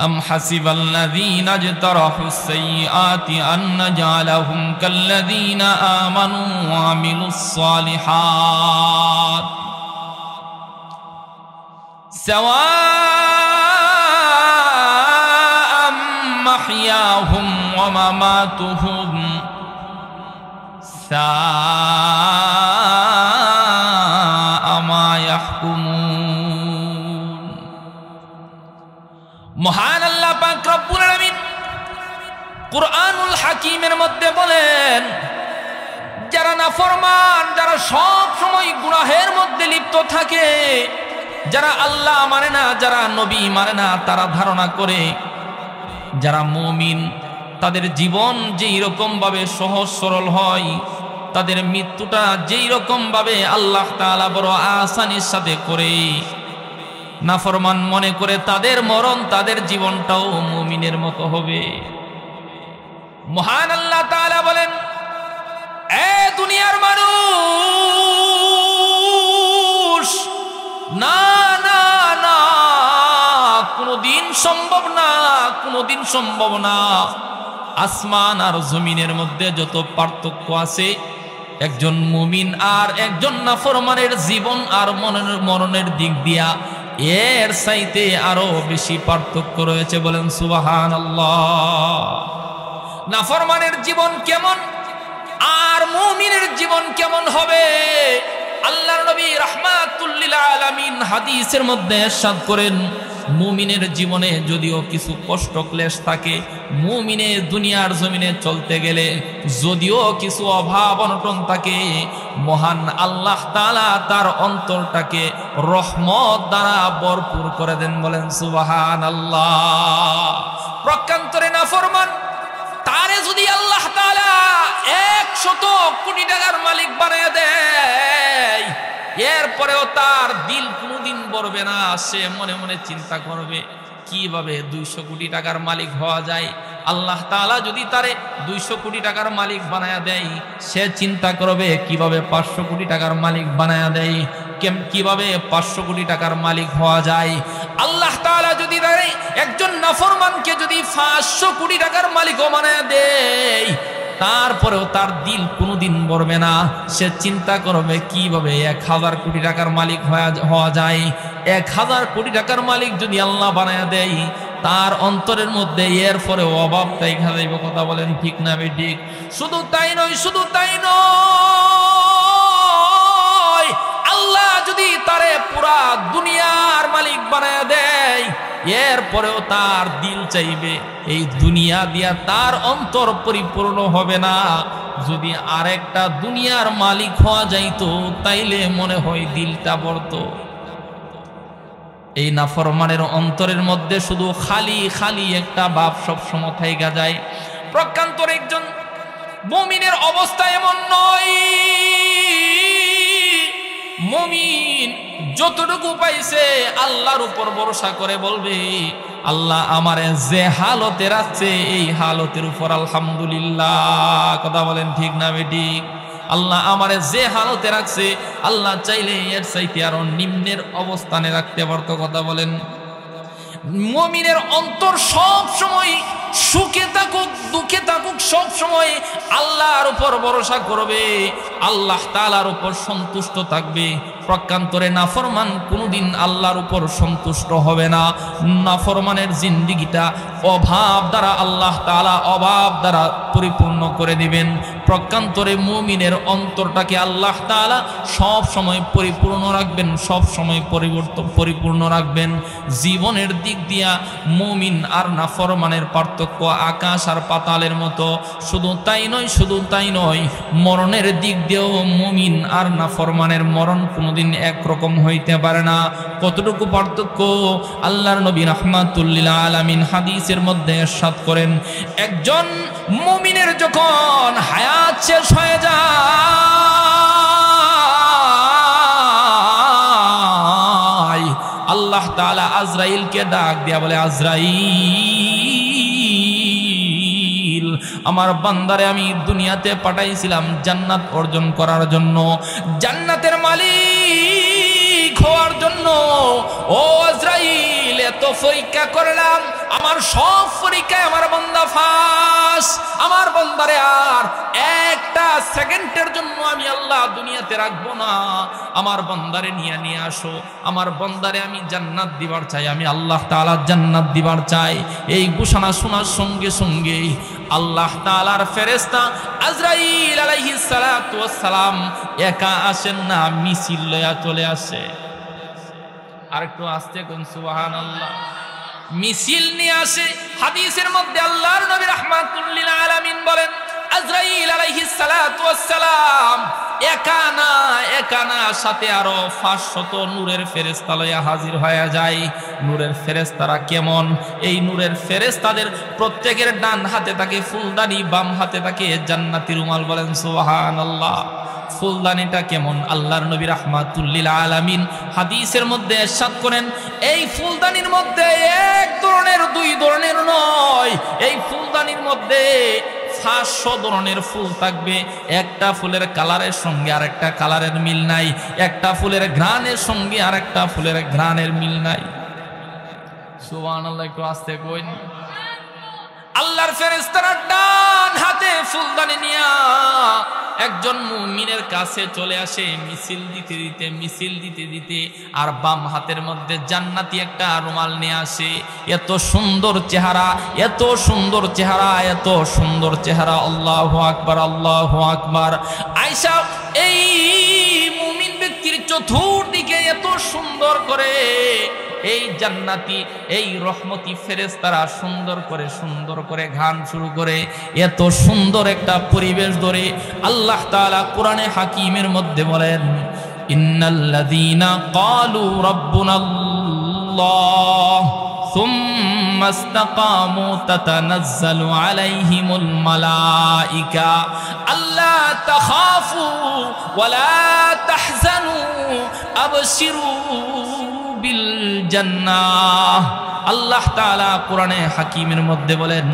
أم حسب الذين اجترحوا السيئات أن نجعلهم كالذين آمنوا وعملوا الصالحات سواء محياهم ومماتهم ساء ما يحكمون মহান আল্লাহ পাক রব্বুল আলামিন কুরআনুল হাকীমের মধ্যে বলেন, যারা নাফরমান, যারা সব সময় গুনাহের মধ্যে লিপ্ত থাকে, যারা আল্লাহ মানে না, যারা নবী মানে না, তারা ধারণা করে যারা মুমিন তাদের জীবন যেই রকম ভাবে সহজ সরল হয়, তাদের মৃত্যুটা যেই রকম ভাবে আল্লাহ তাআলা বড় আসানির সাথে করে, নাফরমান মনে করে তাদের মরণ, তাদের জীবনটাও মুমিনের মতো হবে। মহান আল্লাহ তাআলা বলেন, এ দুনিয়ার মানুষ, না না না, কোনদিন সম্ভব না, কোনদিন সম্ভব না। আসমান আর জমিনের মধ্যে যত পার্থক্য আছে, একজন মুমিন আর একজন নাফরমানের জীবন আর মরণের দিক দিয়া এর চাইতে আরো বেশি পার্থক্য রয়েছে। বলেন সুবহানাল্লাহ। নাফরমানের জীবন কেমন আর মুমিনের জীবন কেমন হবে, আল্লাহর নবী রাহমাতুল লিল আলামিন হাদিসের মধ্যে ইরশাদ করেন, মুমিনের জীবনে যদিও কিছু কষ্ট ক্লেশ থাকে, মুমিনে দুনিয়ার জমিনে চলতে গেলে যদিও কিছু অভাব অনটন থাকে, মহান আল্লাহ তাআলা তার অন্তরটাকে রহমত দ্বারা ভরপুর করে দেন। বলেন সুবহানাল্লাহ। প্রকান্তরে নাফরমান, তারে যদি আল্লাহ তাআলা 100 কোটি টাকার মালিক বানিয়ে দেয়, এরপরেও তার দিল কোনোদিন ভরবে না। সে মনে মনে চিন্তা করবে কিভাবে 200 কোটি টাকার মালিক হওয়া যায়। আল্লাহ তাআলা যদি তারে 200 কোটি টাকার মালিক বানায়া দেয়, সে চিন্তা করবে কিভাবে 500 কোটি টাকার মালিক বানায়া দেয়, কিভাবে 500 কোটি টাকার মালিক হওয়া যায়। আল্লাহ তাআলা যদি তারে একজন নাফরমানকে যদি 500 কোটি টাকার মালিকও বানায়া দেয়, তারপরেও তার দিল কোনোদিন ভরবে না। সে চিন্তা করবে কিভাবে 1000 কোটি টাকার মালিক হওয়া যায়। 1000 কোটি টাকার মালিক যদি আল্লাহ বানায়া দেয়, তার অন্তরের মধ্যে এরপরে অভাবটাই খাজাইব। কথা বলেন ঠিক না বেঠিক? শুধু তাই নয়, শুধু তাই নয়, আল্লাহ যদি তারে পুরা দুনিয়ার মালিক বানায়া দেয়, এরপরেও তার দিল চাইবে এই দুনিয়া দিয়া তার অন্তর পরিপূর্ণ হবে না। যদি আরেকটা দুনিয়ার মালিক হওয়া যাইতো, তাইলে মনে হয় দিলটা ভরতো। এই নাফরমানের অন্তরের মধ্যে শুধু খালি খালি একটা ভাব সবসময় থাইকা যায়। প্রকান্তর একজন মুমিনের অবস্থা এমন নয়। মুমিন যতটুকু পাইছে আল্লাহর উপর ভরসা করে বলবে, আল্লাহ আমারে যে হালতে রাখছে এই হালতের উপর আলহামদুলিল্লাহ। কথা বলেন ঠিক না বেঠিক? আল্লাহ আমারে যে হালতে রাখছে, আল্লাহ চাইলে এর চাইতে আরো নিম্নের অবস্থানে রাখতে পারতো। কথা বলেন। মুমিনের অন্তর সব সময় সুখে থাকুক দুঃখে থাকুক, সব সময় আল্লাহর উপর ভরসা করবে, আল্লাহ তাআলার উপর সন্তুষ্ট থাকবে। প্রকান্তরে নাফরমান কোনোদিন আল্লাহর উপর সন্তুষ্ট হবে না। নাফরমানের জিন্দেগিটা অভাব দ্বারা আল্লাহ তাআলা অভাব দ্বারা পরিপূর্ণ করে দিবেন। প্রকান্তরে মুমিনের অন্তরটাকে আল্লাহ তাআলা সব সময় পরিপূর্ণ রাখবেন, সব সময় পরিপূর্ণ রাখবেন। জীবনের দিক দিয়া মুমিন আর নাফরমানের পার্থক্য আকাশ আর পাতালের মতো। শুধু তাই নয়, শুধু তাই নয়, মরণের দিক দিয়েও মুমিন আর নাফরমানের মরণ কোনোদিন একরকম হইতে পারে না। কতটুকু পার্থক্য আল্লাহর নবী রাহমাতুল লিল আলামিন হাদিসের মধ্যে ইরশাদ করেন, একজন মুমিনের যখন হায়াত শেষ হয়ে যায়, আল্লাহ তাআলা আজরাইলকে ডাক দিয়া বলে, আজরাইল, আমার বান্দারে আমি দুনিয়াতে পাঠাইছিলাম জান্নাত অর্জন করার জন্য। জান্নাতের মালিক হওয়ার জন্য ও আজরাইল এত পরীক্ষা করলাম, আমার সব পরীক্ষায় আমার বান্দা ফাঁস। আমার বান্দারে আর একটা সেকেন্ডের জন্য আমি আল্লাহ দুনিয়াতে রাখবো না। আমার বান্দারে নিয়ে আসো, আমার বান্দারে আমি জান্নাত দিবার চাই, আমি আল্লাহ তাআলা জান্নাত দিবার চাই। এই ঘোষণা শোনার সঙ্গে সঙ্গে আল্লাহ তাআলার ফেরেশতা আজরাইল আলাইহিস সালাতু ওয়াস সালাম একা আসেন না, মিছিল লয়া চলে আসে। আর একটু আস্তে কোন সুবহানাল্লাহ। মিছিল নিয়ে আসে। হাদিসের মধ্যে আল্লাহর নবী রাহমাতুল লিল আলামিন বলেন আজরাইল আলাইহিস সালাতু ওয়াস সালাম একা না সাথে আরো 500 নূরের ফেরেশতা লয়া হাজির হয়ে যায়। নূরের ফেরেশতারা কেমন? এই নূরের ফেরেশতাদের প্রত্যেকের ডান হাতে থাকে ফুলদানি, বাম হাতে থাকে জান্নাতি রুমাল। বলেন সুবহানাল্লাহ। ফুলদানিটা কেমন? আল্লাহর নবী রাহমাতুল লিল আলামিন হাদিসের মধ্যে ইরশাদ করেন এই ফুলদানির মধ্যে এক ধরনের দুই ধরনের নয়, এই ফুলদানির মধ্যে 500 ধরনের ফুল থাকবে। একটা ফুলের কালারের সঙ্গে আরেকটা কালারের মিল নাই, একটা ফুলের ঘ্রাণের সঙ্গে আরেকটা ফুলের ঘ্রাণের মিল নাই। সুবহানাল্লাহ। একটু আস্তে কইন। আল্লাহর ফেরেশতারা ডান হাতে ফুলদানি নিয়া একজন মুমিনের কাছে চলে আসে মিছিল দিতে দিতে, আর বাম হাতের মধ্যে জান্নাতি একটা রুমাল নিয়ে আসে। এত সুন্দর চেহারা, এত সুন্দর চেহারা, এত সুন্দর চেহারা। আল্লাহু আকবার, আল্লাহু আকবার। আয়েশা এই মুমিন ব্যক্তির চতুর্দিকে এত সুন্দর করে এই জান্নাতি এই রহমতি ফেরেশতারা সুন্দর করে গান শুরু করে। এত সুন্দর একটা পরিবেশ ধরে আল্লাহ তাআলা কোরআনে হাকিমের মধ্যে বলেন ইন্নাল্লাযীনা ক্বালু রাব্বুনাল্লাহ সুম্মা ইসতাকামু তাতানাজ্জালু আলাইহিমুল মালাইকা আল্লা তাখাফু ওয়ালা তাহজানু আবশিরু বিল জান্নাহ। আল্লাহ তাআলা কোরআনে হাকিমের মধ্যে বলেন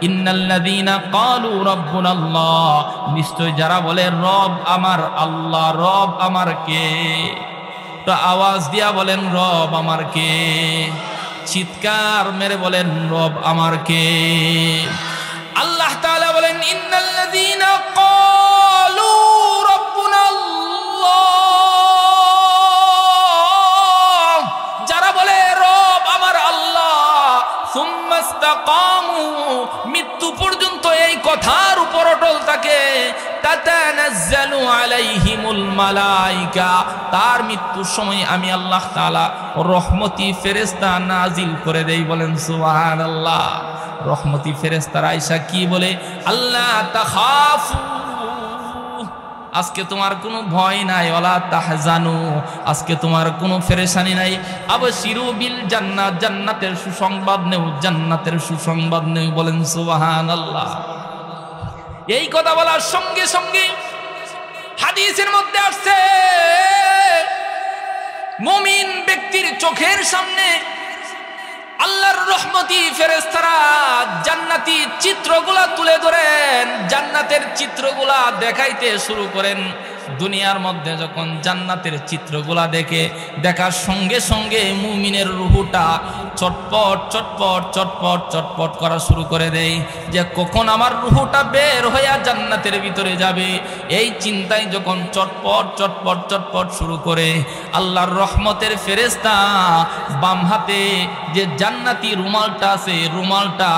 ইন্নাল্লাযীনা ক্বালু রাব্বুনাল্লাহ, নিশ্চয় যারা বলে রব আমার আল্লাহ, রব আমার কে? তো আওয়াজ দিয়া বলেন রব আমার কে? চিৎকার মেরে বলেন রব আমার কে? আল্লাহ তাআলা বলেন ইন্নাল্লাযীনা ক্বালু রাব্বুনাল্লাহ, যারা বলে রব আমার আল্লাহ, সুম্মা ইসতাকামু, মৃত্যু পর্যন্ত এই কথার উপর অটল থাকে, তাতানাজ্জালু আলাইহিমুল মালাইকা, তার মৃত্যুর সময় আমি আল্লাহ তাআলা রহমতি ফেরেশতা নাজিল করে দেই। বলেন সুবহানাল্লাহ। রহমতি ফেরেশতারা আয়েশা কি বলে? আল্লাহ তাখাফু, আজকে তোমার কোনো ভয় নাই, ওয়ালা তাহজানু, আজকে তোমার কোনো পেরেশানি নাই, আবশিরু বিল জান্নাত, জান্নাতের সুসংবাদ নেও, জান্নাতের সুসংবাদ নেও। বলেন সুবহানাল্লাহ। এই কথা বলার সঙ্গে সঙ্গে হাদিসের মধ্যে আসছে মুমিন ব্যক্তির চোখের সামনে আল্লাহর রহমতি ফেরেশতারা জান্নাতি চিত্রগুলা তুলে ধরেন, জান্নাতের চিত্রগুলা দেখাইতে শুরু করেন। দুনিয়ার মধ্যে যখন জান্নাতের চিত্রগুলা দেখার সঙ্গে সঙ্গে মুমিনের রুহুটা চটপট চটপট চটপট চটপট করা শুরু করে দেয় যে কখন আমার রুহুটা বের হইয়া জান্নাতের ভিতরে যাবে। এই চিন্তায় যখন চটপট চটপট চটপট শুরু করে, আল্লাহর রহমতের ফেরেশতা বাম হাতে যে জান্নাতি রুমালটা আছে, রুমালটা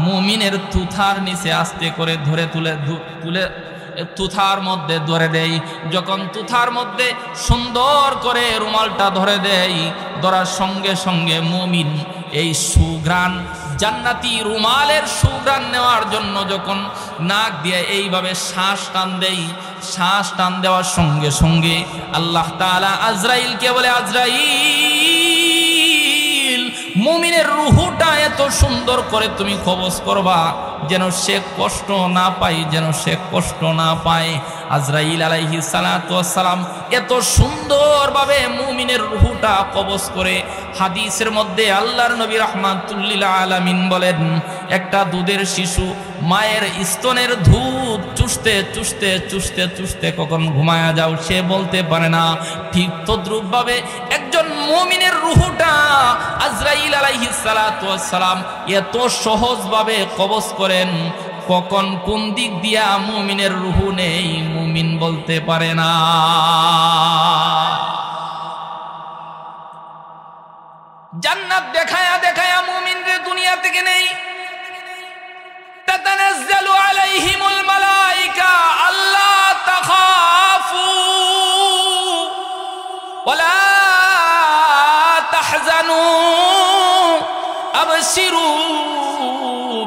মুমিনের থুথার নিচে আস্তে করে ধরে তুলে তুথার মধ্যে ধরে দেয়। যখন তুথার মধ্যে সুন্দর করে রুমালটা ধরে দেয়, ধরার সঙ্গে সঙ্গে মুমিন এই সুঘ্রাণ, জান্নাতি রুমালের সুঘ্রাণ নেওয়ার জন্য যখন নাক দিয়ে এইভাবে শ্বাস টান দেয়, শ্বাস টান দেওয়ার সঙ্গে সঙ্গে আল্লাহ তাআলা আজরাইলকে বলে, আজরাইল, মুমিনের রুহুটা এত সুন্দর করে তুমি কবজ করবা যেন সে কষ্ট না পায়, যেন সে কষ্ট না পায়। আজরাইল আলাইহিস সালাতু ওয়াস সালাম এত সুন্দরভাবে মুমিনের রুহুটা কবজ করে। হাদিসের মধ্যে আল্লাহর নবী রাহমাতুল লিল আলামিন বলেন, একটা দুধের শিশু মায়ের স্তনের দুধ চুষতে চুষতে চুষতে চুষতে কখন ঘুমায়া যাও সে বলতে পারে না, ঠিক তদ্রূপভাবে একজন একজন মুমিনের রূহটা আজরাইল আলাইহিস সালাতু ওয়াস সালাম এত সহজভাবে কবজ করেন, কখন কোন দিক দিয়া মুমিনের রূহ নেই মুমিন বলতে পারে না। জান্নাত দেখায়া দেখায়া মুমিনদের দুনিয়া থেকে নেই। তাতানাজ্জালু আলাইহিমুল মালাইকা আল্লা তাখাফু ওয়ালা তাহজানু আবশিরু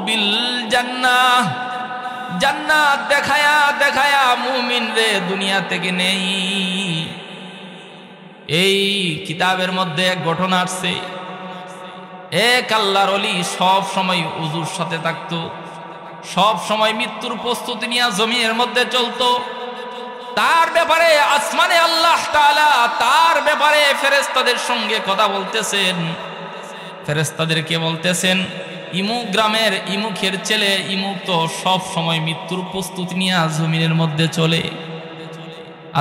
বিল জান্নাহ। জান্নাত দেখায়া দেখায়া মুমিনরে দুনিয়া থেকে নেই। এই কিতাবের মধ্যে এক ঘটনা আসছে, এক আল্লাহর ওলি সব সময় উজুর সাথে থাকতো, সব সময় মৃত্যুর প্রস্তুতি নিয়ে জমিনের মধ্যে চলতো। তার ব্যাপারে আসমানে আল্লাহ তাআলা তার ব্যাপারে ফেরেশতাদের সঙ্গে কথা বলতেছেন। ফেরেশতাদেরকে বলতেছেন, ইমুক গ্রামের ইমুকের ছেলে ইমুক তো সব সময় মৃত্যুর প্রস্তুতি নিয়ে জমিনের মধ্যে চলে।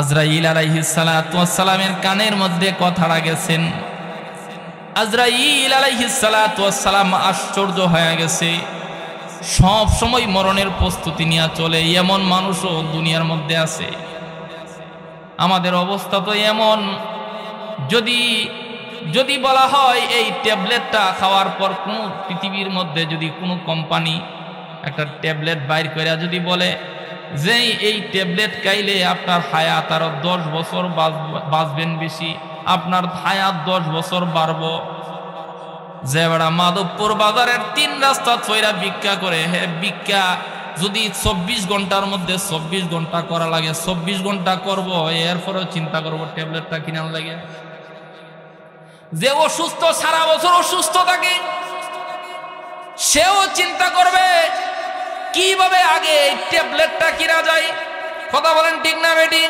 আজরাইল আলাইহিস সালাতু ওয়াস সালামের কানের মধ্যে কথাটা গেছেন। আজরাইল আলাইহিস সালাতু ওয়াস সালাম আশ্চর্য হয়ে গেছে, সব সময় মরণের প্রস্তুতি নিয়ে চলে, এমন মানুষও দুনিয়ার মধ্যে আছে। আমাদের অবস্থা তো এমন, যদি বলা হয় এই ট্যাবলেটটা খাওয়ার পর কোনো পৃথিবীর মধ্যে যদি কোনো কোম্পানি একটা ট্যাবলেট বাইর করে যদি বলে যে এই ট্যাবলেট খাইলে আপনার হায়াত আরো 10 বছর বাঁচবেন বেশি, আপনার হায়াত 10 বছর বাড়বো। যে বেড়া মাধবপুর বাজারের 3 রাস্তা ছয়রা ভিক্ষা করে, হ্যাঁ ভিক্ষা যদি 24 ঘন্টার মধ্যে 24 ঘন্টা করা লাগে 24 ঘন্টা করব, এরপরেও চিন্তা করব ট্যাবলেটটা কিনার লাগে। যে অসুস্থ সারা বছর অসুস্থ থাকে সেও চিন্তা করবে কিভাবে আগে ট্যাবলেটটা কিনা যায়। কথা বলেন ঠিক না বেটি?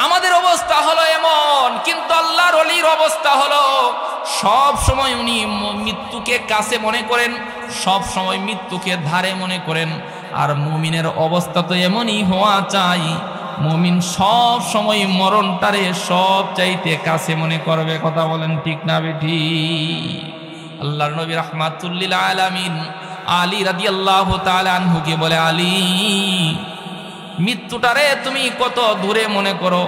আমাদের অবস্থা হলো এমন, কিন্তু আল্লাহর ওলির অবস্থা হলো সব সময় উনি মৃত্যুকে কাছে মনে করেন, সব সময় মৃত্যুকে ধারে মনে করেন। আর মুমিনের অবস্থা তো এমনই হওয়া চাই, মুমিন সব সময় মরণটারে সব চাইতে কাছে মনে করবে। কথা বলেন ঠিক না বেটি? আল্লাহর নবী রাহমাতুল লিল আলামিন আলী রাদিয়াল্লাহু তাআলা আনহুকে বলে, আলী মৃত্যুটারে তুমি কত দূরে মনে করো?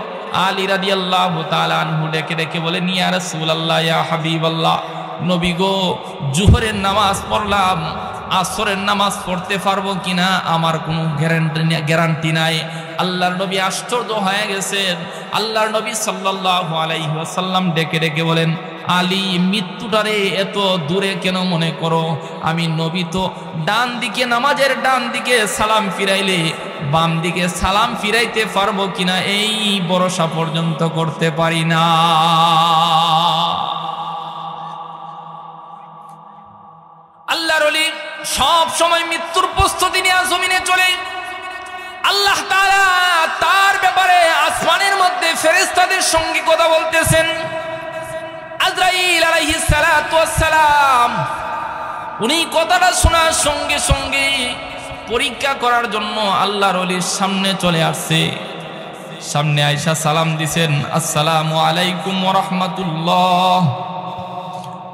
আলী রাদিয়াল্লাহু তাআলা আনহু ডেকে ডেকে বলেন, ইয়া রাসূলুল্লাহ, ইয়া হাবিবাল্লাহ, নবী গো, জোহরের নামাজ পড়লাম, আসরের নামাজ পড়তে পারবো কিনা আমার কোনো গ্যারান্টি নাই। আল্লাহর নবী আশ্চর্য হয়ে গেছেন। আল্লাহর নবী সাল্লাল্লাহু আলাইহি ওয়াসাল্লাম ডেকে ডেকে বলেন, আলী মৃত্যুটারে এত দূরে কেন মনে করো? আমি নবী তো ডান দিকে নামাজের ডান দিকে সালাম ফিরাইলে বাম দিকে সালাম ফিরাইতে পারবো কিনা এই ভরসা পর্যন্ত করতে পারি না। আল্লাহর ওলি সব সময় মৃত্যুর প্রস্তুতি নিয়ে জমিনে চলে। আল্লাহ তাআলা তার ব্যাপারে আসমানের মধ্যে ফেরেশতাদের সঙ্গে কথা বলতেছেন। আজরাইল আলাইহিস সালাতু ওয়াস সালাম উনি কথাটা শোনার সঙ্গে সঙ্গে পরীক্ষা করার জন্য আল্লাহর ওলির সামনে চলে আসছে। সামনে আয়েশা সালাম দিছেন, আসসালামু আলাইকুম ওয়া রাহমাতুল্লাহ।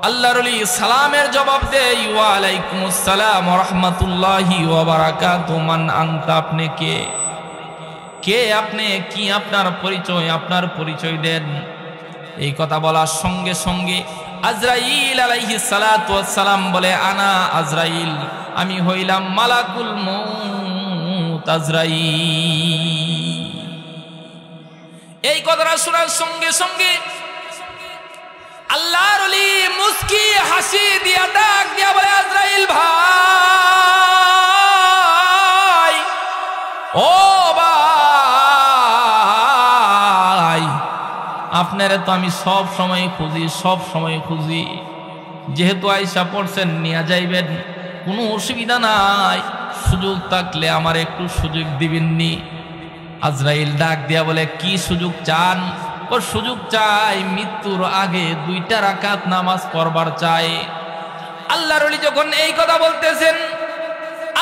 আল্লাহর ওলি সালামের জবাব দেয়, ওয়া আলাইকুমুস সালাম ওয়া রাহমাতুল্লাহি ওয়া বারাকাতুহু। মান আনতা, আপনি কে আপনি, কি আপনার পরিচয়, আপনার পরিচয় দেন। এই কথা বলার সঙ্গে সঙ্গে আজরাইল আলাইহিস সালাতু ওয়াস সালাম বলে, আনা আজরাইল, আমি হইলাম মালাকুল মউত আজরাইল। এই কথাটা শোনার সঙ্গে সঙ্গে আল্লাহর ওলি মুস্কি হাসি দিয়া ডাক দিয়া বলে, আজরাইল ভাই, ও ভাই, আপনারে তো আমি সব সময় খুঁজি, যেহেতু আয়েশা পড়ছেন নিয়ে যাইবেন, কোনো অসুবিধা নাই, সুযোগ থাকলে আমার একটু সুযোগ দিবেননি। আজরাইল ডাক দিয়া বলে, কি সুযোগ চান? ও সুযোগ চাই, মৃত্যুর আগে 2টা রাকাত নামাজ পড়বার চাই। আল্লাহর ওলি যখন এই কথা বলতেছেন,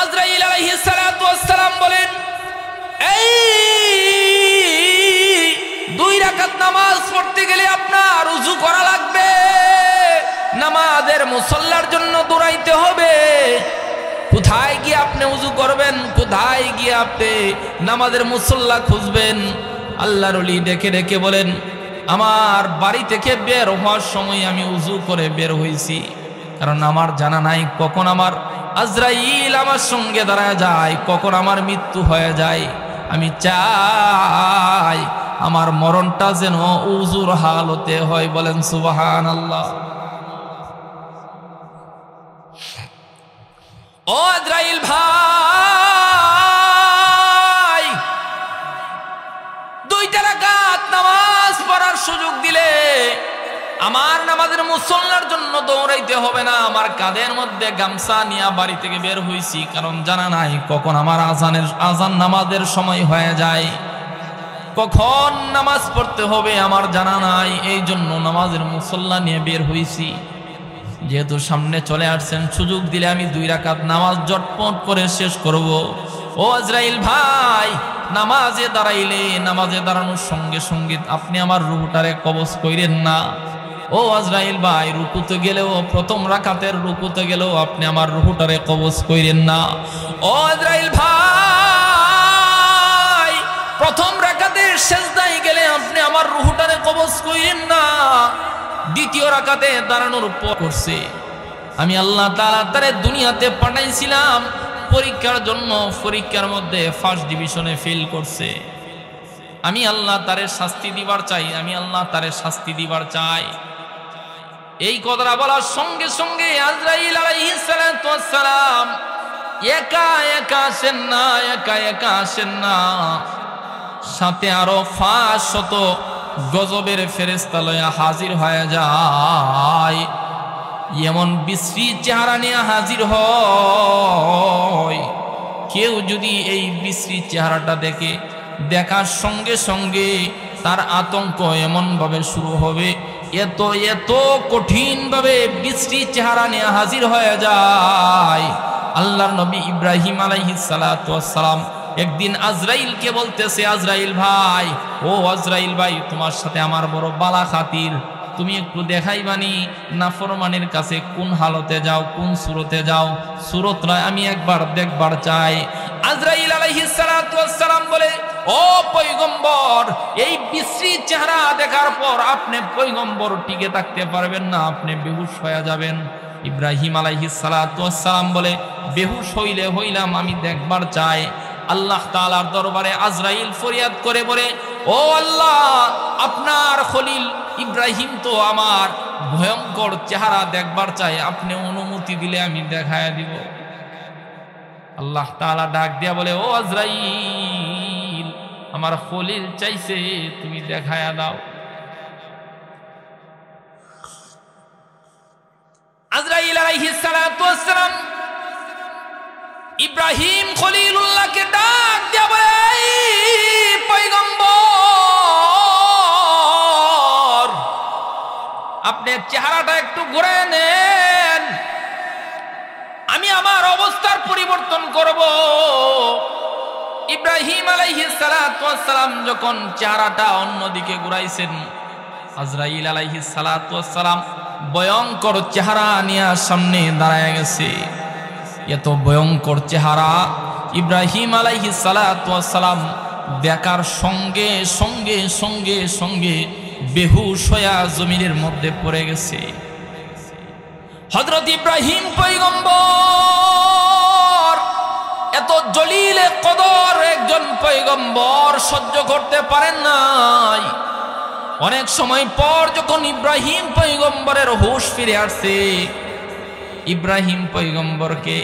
আজরাইল আলাইহিস সালাতু ওয়াস সালাম বলেন, এই 2 রাকাত নামাজ পড়তে গেলে আপনার উযু করা লাগবে, নামাজের মুসল্লার জন্য দৌড়াইতে হবে। কোথায় গিয়ে আপনি উযু করবেন, কোথায় গিয়ে আপনি নামাজের মুসল্লা খুঁজবেন? আল্লাহর ওলি ডেকে ডেকে বলেন, আমার বাড়ি থেকে বের হওয়ার সময় আমি উযু করে বের হয়েছি, কারণ আমার জানা নাই কখন আমার আজরাইল আমার সঙ্গে দাঁড়ায় যায়, কখন আমার মৃত্যু হয়ে যায়। আমি চাই আমার মরণটা যেন উযুর হালতে হয়। বলেন সুবহানাল্লাহ। ও আজরাইল ভাই, 2 রাকাত নামাজ পড়ার সুযোগ দিলে আমার নামাজের মুসল্লার জন্য দৌড়াইতে হবে না। আমার কাঁধের মধ্যে গামছা নিয়ে বাড়ি থেকে বের হইছি, কারণ জানা নাই কখন আমার আজান নামাজের সময় হয়ে যায়, কখন নামাজ পড়তে হবে আমার জানা নাই। এই জন্য নামাজের মুসল্লা নিয়ে বের হইছি। যেহেতু সামনে চলে আসছেন, সুযোগ দিলে আমি 2 রাকাত নামাজ জটপট করে শেষ করব। ও আজরাইল ভাই, নামাজে দাঁড়াইলে নামাজে দাঁড়ানোর সঙ্গে সঙ্গে আপনি আমার রুহুটারে কবজ কইরেন না। ও আজরাইল ভাই, রুকুতে গেলেও, প্রথম রাকাতের রুকুতে গেলেও আপনি আমার রুহুটারে কবজ কইরেন না। ও আজরাইল ভাই, প্রথম রাকাতের সিজদায় গেলে আপনি আমার রুহুটারে কবজ কইরেন না। দ্বিতীয় রাকাতে দাঁড়ানোর পর করছে, আমি আল্লাহ তাআলা তারে দুনিয়াতে পাঠাইছিলাম পরীক্ষার জন্য, পরীক্ষার মধ্যে ফার্স্ট ডিভিশনে ফেল করছে। আমি আল্লাহ তারে শাস্তি দিবার চাই, আমি আল্লাহ তারে শাস্তি দিবার চাই। এই কথাটা বলার সঙ্গে সঙ্গে আজরাইল আলাইহিস সালাতু ওয়াস সালাম একা একা আসেন না, একা একা আসেন না, সাথে আরো 500 গজবের ফেরেশতা লয়া হাজির হয়ে যায়। এমন বিশ্রী চেহারা নিয়ে হাজির হয়, কেউ যদি এই বিশ্রী চেহারাটা দেখে, দেখার সঙ্গে সঙ্গে তার আতঙ্ক এমন ভাবে শুরু হবে, এত এত কঠিন ভাবে বিশ্রী চেহারা নিয়ে হাজির হয়ে যায়। আল্লাহর নবী ইব্রাহিম আলাইহিস সালাতু ওয়াস সালাম একদিন আজরাইলকে বলতেছে, আজরাইল ভাই, ও আজরাইল ভাই, তোমার সাথে আমার বড় বালা খাতির, তুমি একটু দেখাইবানি নাফরমানের কাছে কোন হালতে যাও, কোন সুরতে যাও, সুরত নয়, আমি একবার দেখবার চাই। আজরাইল আলাইহিস সালাতু ওয়াস সালাম বলে, ও পয়গম্বর, এই বিশ্রী চেহারা দেখার পর আপনি পয়গম্বর টিকে থাকতে পারবেন না, আপনি বেহুশ হয়ে যাবেন। ইব্রাহিম আলাইহিস সালাতু ওয়াস সালাম বলে, বেহুশ হইলে হইলাম, আমি দেখবার চাই। আল্লাহ তাআলার দরবারে আজরাইল ফরিয়াদ করে বলে, ও আল্লাহ, আপনার খলিল ইব্রাহিম তো আমার ভয়ঙ্কর চেহারা দেখবার চাই, আপনি অনুমতি দিলে আমি দেখায়া দিব। আল্লাহ তাআলা ডাক দিয়া বলে, ও আজরাইল, আমার খলিল চাইছে, তুমি দেখায়া দাও। আজরাইল আলাইহিস সালাতু ওয়াস সালাম ইব্রাহিম খলিলুল্লাহকে ডাক দিয়া বলে, পয়গম্বর, আপনার চেহারাটা একটু ঘুরে নেন, আমি আমার অবস্থার পরিবর্তন করব। ইব্রাহিম আলাইহিস সালাতু ওয়াস সালাম যখন চেহারাটা অন্যদিকে ঘুরাইছেন, আজরাইল আলাইহিস সালাতু ওয়াস সালাম ভয়ঙ্কর চেহারা নিয়ে সামনে দাঁড়ায় গেছে। এত ভয়ঙ্কর চেহারা ইব্রাহিম আলাইহিস সালাতু ওয়াস সালাম দেখার সঙ্গে সঙ্গে সঙ্গে সঙ্গে বেহুশ হয়ে জমিনের মধ্যে পড়ে গেছে। হযরত ইব্রাহিম পয়গম্বর, এত জলিলে কদর একজন পয়গম্বর সহ্য করতে পারেন নাই। অনেক সময় পর যখন ইব্রাহিম পয়গম্বরের হুঁশ ফিরে আসছে, ইব্রাহিম পয়গম্বরকে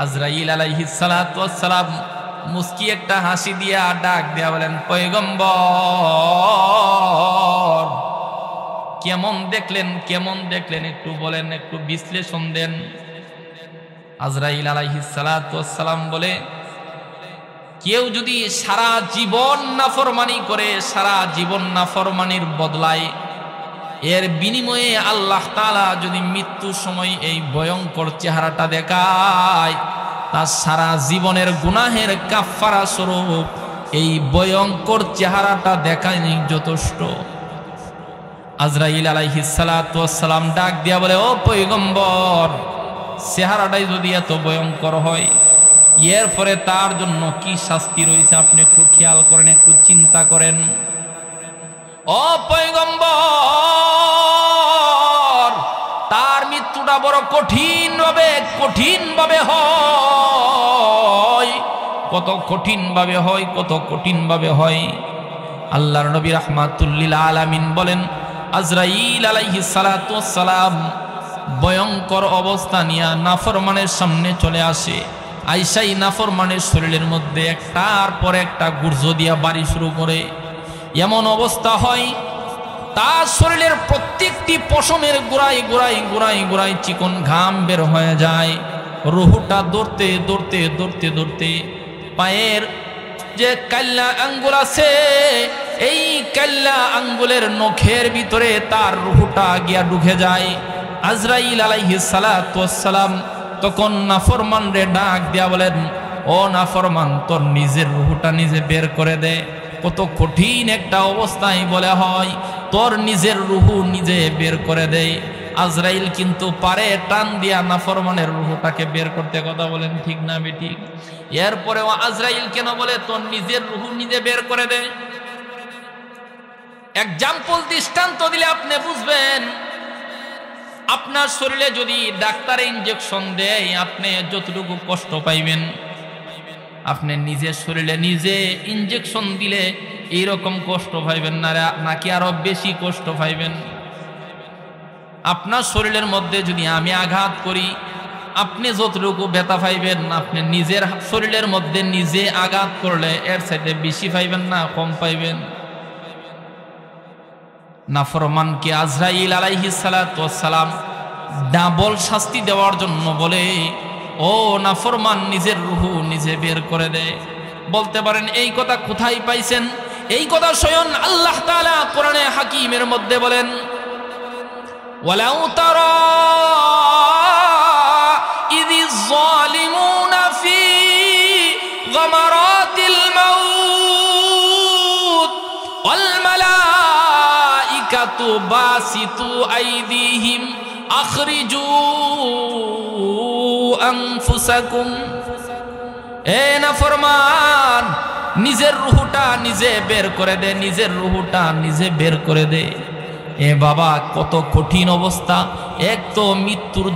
আজরাইল আলাইহিস সালাতু ওয়াস সালাম মুস্কি একটা হাসি দিয়া ডাক দিয়া বলেন, পয়গম্বর, কেমন দেখলেন, কেমন দেখলেন, একটু বলেন, একটু বিশ্লেষণ দেন। আজরাইল আলাইহিস সালাতু ওয়াস সালাম বলে, কেউ যদি সারা জীবন নাফরমানি করে, সারা জীবন নাফরমানির বদলায়, এর বিনিময়ে আল্লাহ তাআলা যদি মৃত্যুর সময় এই ভয়ঙ্কর চেহারাটা দেখায়, তার সারা জীবনের গুনাহের কাফারা স্বরূপ এই ভয়ঙ্কর চেহারাটা দেখায় যথেষ্ট। আজরাইল আলাইহিস সালাতু ওয়াস সালাম ডাক দিয়া বলে, ও পয়গম্বর, চেহারাটাই যদি এত ভয়ঙ্কর হয়, এরপরে তার জন্য কি শাস্তি রয়েছে আপনি একটু খেয়াল করেন, একটু চিন্তা করেন। ও পয়গম্বর, তার মৃত্যুটা বড় কঠিন ভাবে হয়। কত কঠিন ভাবে হয়, কত কঠিন ভাবে হয়। আল্লাহর নবী রাহমাতুল লিল আলামিন বলেন, আজরাইল আলাইহিস সালাতু ওয়াস সালাম ভয়ঙ্কর অবস্থা নিয়ে নাফরমানের সামনে চলে আসে। আইসাই নাফরমানের শরীরের মধ্যে একটার পর একটা গুর্জ দিয়া বাড়ি শুরু করে। এমন অবস্থা হয় তার শরীরের প্রত্যেকটি পশমের গোড়ায় চিকন ঘাম বের হয়ে যায়। রুহুটা দৌড়তে পায়ের যে কাল্লা আঙ্গুল আছে, এই কাল্লা আঙ্গুলের নখের ভিতরে তার রুহুটা গিয়া ঢুকে যায়। আজরাইল আলাইহিস সালাতু ওয়াস সালাম তখন নাফরমান রে ডাক দিয়া বলেন, ও নাফরমান, তোর নিজের রুহুটা নিজে বের করে দে। কত কঠিন একটা অবস্থায় বলে হয়, তোর নিজের রুহু নিজে বের করে দেয়। আজরাইল কিন্তু পারে টান দিয়া নাফরমানের রুহুটাকে বের করতে। কথা বলেন ঠিক না বেঠিক? এরপরেও আজরাইল কেন বলে তোর নিজের রুহু নিজে বের করে দে? এক্সাম্পল, দৃষ্টান্ত দিলে আপনি বুঝবেন। আপনার শরীরে যদি ডাক্তার ইনজেকশন দেয়, আপনি যতটুকু কষ্ট পাইবেন, আপনি নিজের শরীরে নিজে ইনজেকশন দিলে এইরকম কষ্ট পাইবেন না, নাকি আরো বেশি কষ্ট পাইবেন? আপনার শরীরের মধ্যে যদি আমি আঘাত করি, আপনি যতটুকু ব্যথা পাইবেন, আপনি নিজের শরীরের মধ্যে নিজে আঘাত করলে এর সাথে বেশি পাইবেন না কম পাইবেন? নাফরমানকে আজরাইল আলাইহিস সালাতু ওয়াস সালাম ডাবল শাস্তি দেওয়ার জন্য বলে, ও নাফরমান, নিজের রুহু নিজে বের করে দে। বলতে পারেন এই কথা কোথায় পাইছেন? এই কথা স্বয়ং আল্লাহ তাআলা কোরআনে হাকিমের মধ্যে বলেন, ওয়ালাউ তারা ইযিজ যালিমুনা ফি গামারাতিল মাউত ওয়াল মালাইকাতু বাসিতু আইদিহিম আখরিজু আনফুসাকুম। এ নাফরমান, নিজের রুহুটা নিজে বের করে দে, নিজের রুহুটা নিজে বের করে দে। এ বাবা, কত কঠিন অবস্থা! এক তো মৃত্যুর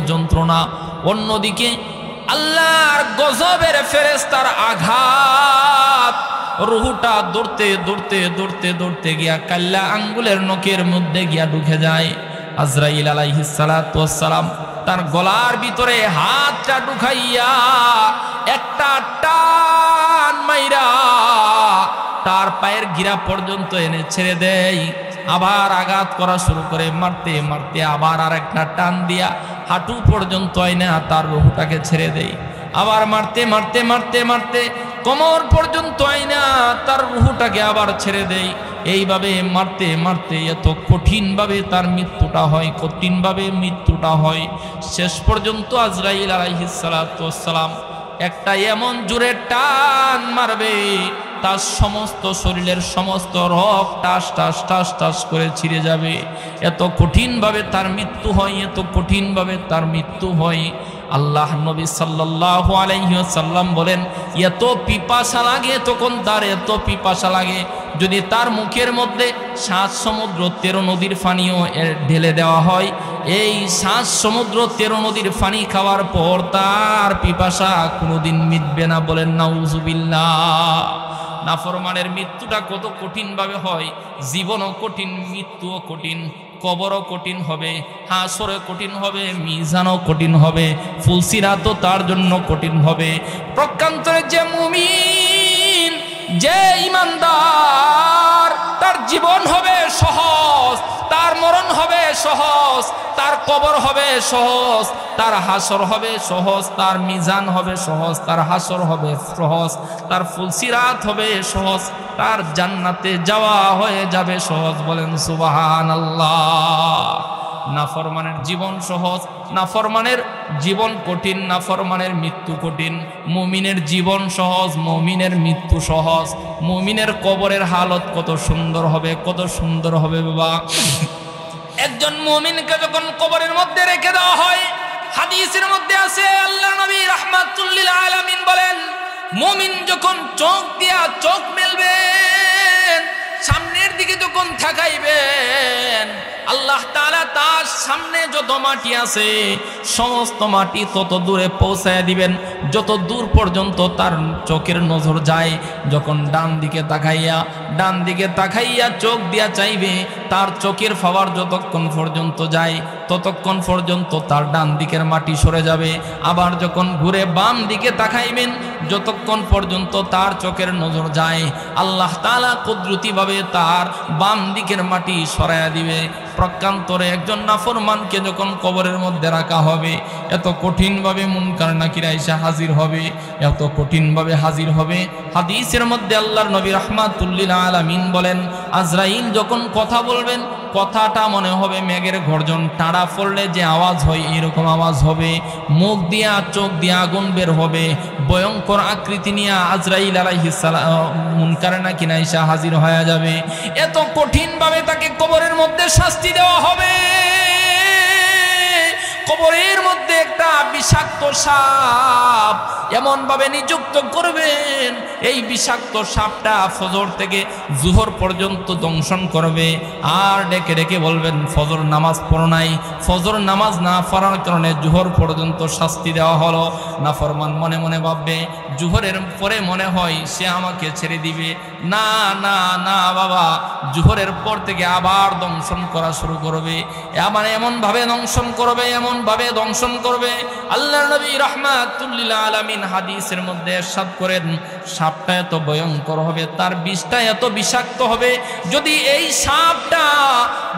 যন্ত্রণা, অন্যদিকে আল্লাহর গজবের ফেরেশতার আঘাত। রুহুটা দৌড়তে গিয়া কাল্লা আঙ্গুলের নখের মধ্যে গিয়া ঢুকে যায়। আজরাইল আলাইহিস সালাতু ওয়াস সালাম তার গলার ভিতরে হাতটা ঢুকাইয়া একটা টান মাইরা তার পায়ের গিরা পর্যন্ত এনে ছেড়ে দেয়। আবার আঘাত করা শুরু করে, মারতে আবার আর একটা টান দিয়া হাঁটু পর্যন্ত এনে তার রুহুটাকে ছেড়ে দেয়। আবার মারতে কোমর পর্যন্ত আইনা তার রুহুটাকে আবার ছেড়ে দেয়। এইভাবে মারতে এত কঠিনভাবে তার মৃত্যুটা হয়। শেষ পর্যন্ত আজরাইল আলাইহিস সালাতু ওয়াস সালাম একটা এমন জোরে টান মারবে, তার সমস্ত শরীরের সমস্ত রক্ত টাস করে ছিঁড়ে যাবে। এত কঠিনভাবে তার মৃত্যু হয়। আল্লাহ নবী সাল্লাল্লাহু আলাইহি ওয়াসাল্লাম বলেন, এত পিপাসা লাগে, যদি তার মুখের মধ্যে 7 সমুদ্র 13 নদীর পানিও ঢেলে দেওয়া হয়, এই 7 সমুদ্র 13 নদীর পানি খাওয়ার পর তার পিপাসা কোনোদিন মিটবে না। বলেন নাউজুবিল্লাহ। নাফরমানের মৃত্যুটা কত কঠিনভাবে হয়! জীবনও কঠিন, মৃত্যুও কঠিন, কবরও কঠিন হবে, হাসরে কঠিন হবে, মিজানও কঠিন হবে, ফুলসিরাতও তার জন্য কঠিন হবে। প্রকান্তরে যে মুমিন, যে ইমানদার, তার জীবন হবে সহজ, তার মরণ হবে সহজ, তার কবর হবে সহজ, তার হাসর হবে সহজ, তার মিজান হবে সহজ, তার হাসর হবে সহজ, তার ফুলসিরাত হবে সহজ, তার জান্নাতে যাওয়া হয়ে যাবে সহজ। বলেন সুবহানাল্লাহ। নাফরমানের জীবন সহজ, নাফরমানের জীবন কঠিন, নাফরমানের মৃত্যু কঠিন। মুমিনের জীবন সহজ, মুমিনের মৃত্যু সহজ। মুমিনের কবরের হালত কত সুন্দর হবে, কত সুন্দর হবে বাবা। একজন মুমিনকে যখন কবরের মধ্যে রেখে দেওয়া হয়, হাদিসের মধ্যে আছে আল্লাহর নবী রাহমাতুল লিল আলামিন বলেন, মুমিন যখন চোখ দিয়া চোখ মেলবেন, সামনের দিকে যখন তাকাইবেন, আল্লাহ তাআলা তার সামনে যত মাটি আছে সমস্ত মাটি তত দূরে পৌঁছায় দিবেন, যত দূর পর্যন্ত তার চোখের নজর যায়। যখন ডান দিকে তাকাইয়া চোখ দিয়া চাইবে, তার চোখের পাওয়ার যতক্ষণ পর্যন্ত যায় ততক্ষণ পর্যন্ত তার ডান দিকের মাটি সরে যাবে। আবার যখন ঘুরে বাম দিকে তাকাইবেন, যতক্ষণ পর্যন্ত তার চোখের নজর যায় আল্লাহ তাআলা কুদরতিভাবে তার বাম দিকের মাটি সরাইয়া দিবে। প্রকান্তরে একজন নাফরমানকে যখন কবরের মধ্যে রাখা হবে, এত কঠিনভাবে মুনকার নাকির আইসা হাজির হবে, এত কঠিনভাবে হাজির হবে। হাদিসের মধ্যে আল্লাহর নবী রাহমাতুল লিল আলামিন বলেন, আজরাইল যখন কথা বলবেন, কথাটা মনে হবে মেঘের গর্জন, টাড়া পড়লে যে আওয়াজ হয় এরকম আওয়াজ হবে। মুখ দিয়া চোখ দিয়া আগুন বের হবে। ভয়ঙ্কর আকৃতি নিয়ে আজরাইল আলাইহিস সালাম মুনকার নাকির আইসা হাজির হয়ে যাবে। এত কঠিনভাবে তাকে কবরের মধ্যে শাস্তি দেওয়া হবে। কবরের মধ্যে একটা বিষাক্ত সাপ এমন ভাবে নিযুক্ত করবেন, এই বিষাক্ত সাপটা ফজর থেকে জোহর পর্যন্ত দংশন করবে। আর ডেকে ডেকে বলবেন, ফজর নামাজ পড়ো নাই, ফজর নামাজ না পড়ার কারণে জোহর পর্যন্ত শাস্তি দেওয়া হলো। নাফরমান মনে মনে ভাববে, জোহরের পরে মনে হয় সে আমাকে ছেড়ে দিবে। না না না বাবা, জোহরের পর থেকে আবার দংশন করা শুরু করবে। এমন ভাবে দংশন করবে, এমন ভাবে দংশন করবে। আল্লাহর নবী রাহমাতুল লিল আলামিন হাদিসের মধ্যে ইরশাদ করেন, সাপটা এত ভয়ঙ্কর হবে, তার বিষটা এত বিষাক্ত হবে, যদি এই সাপটা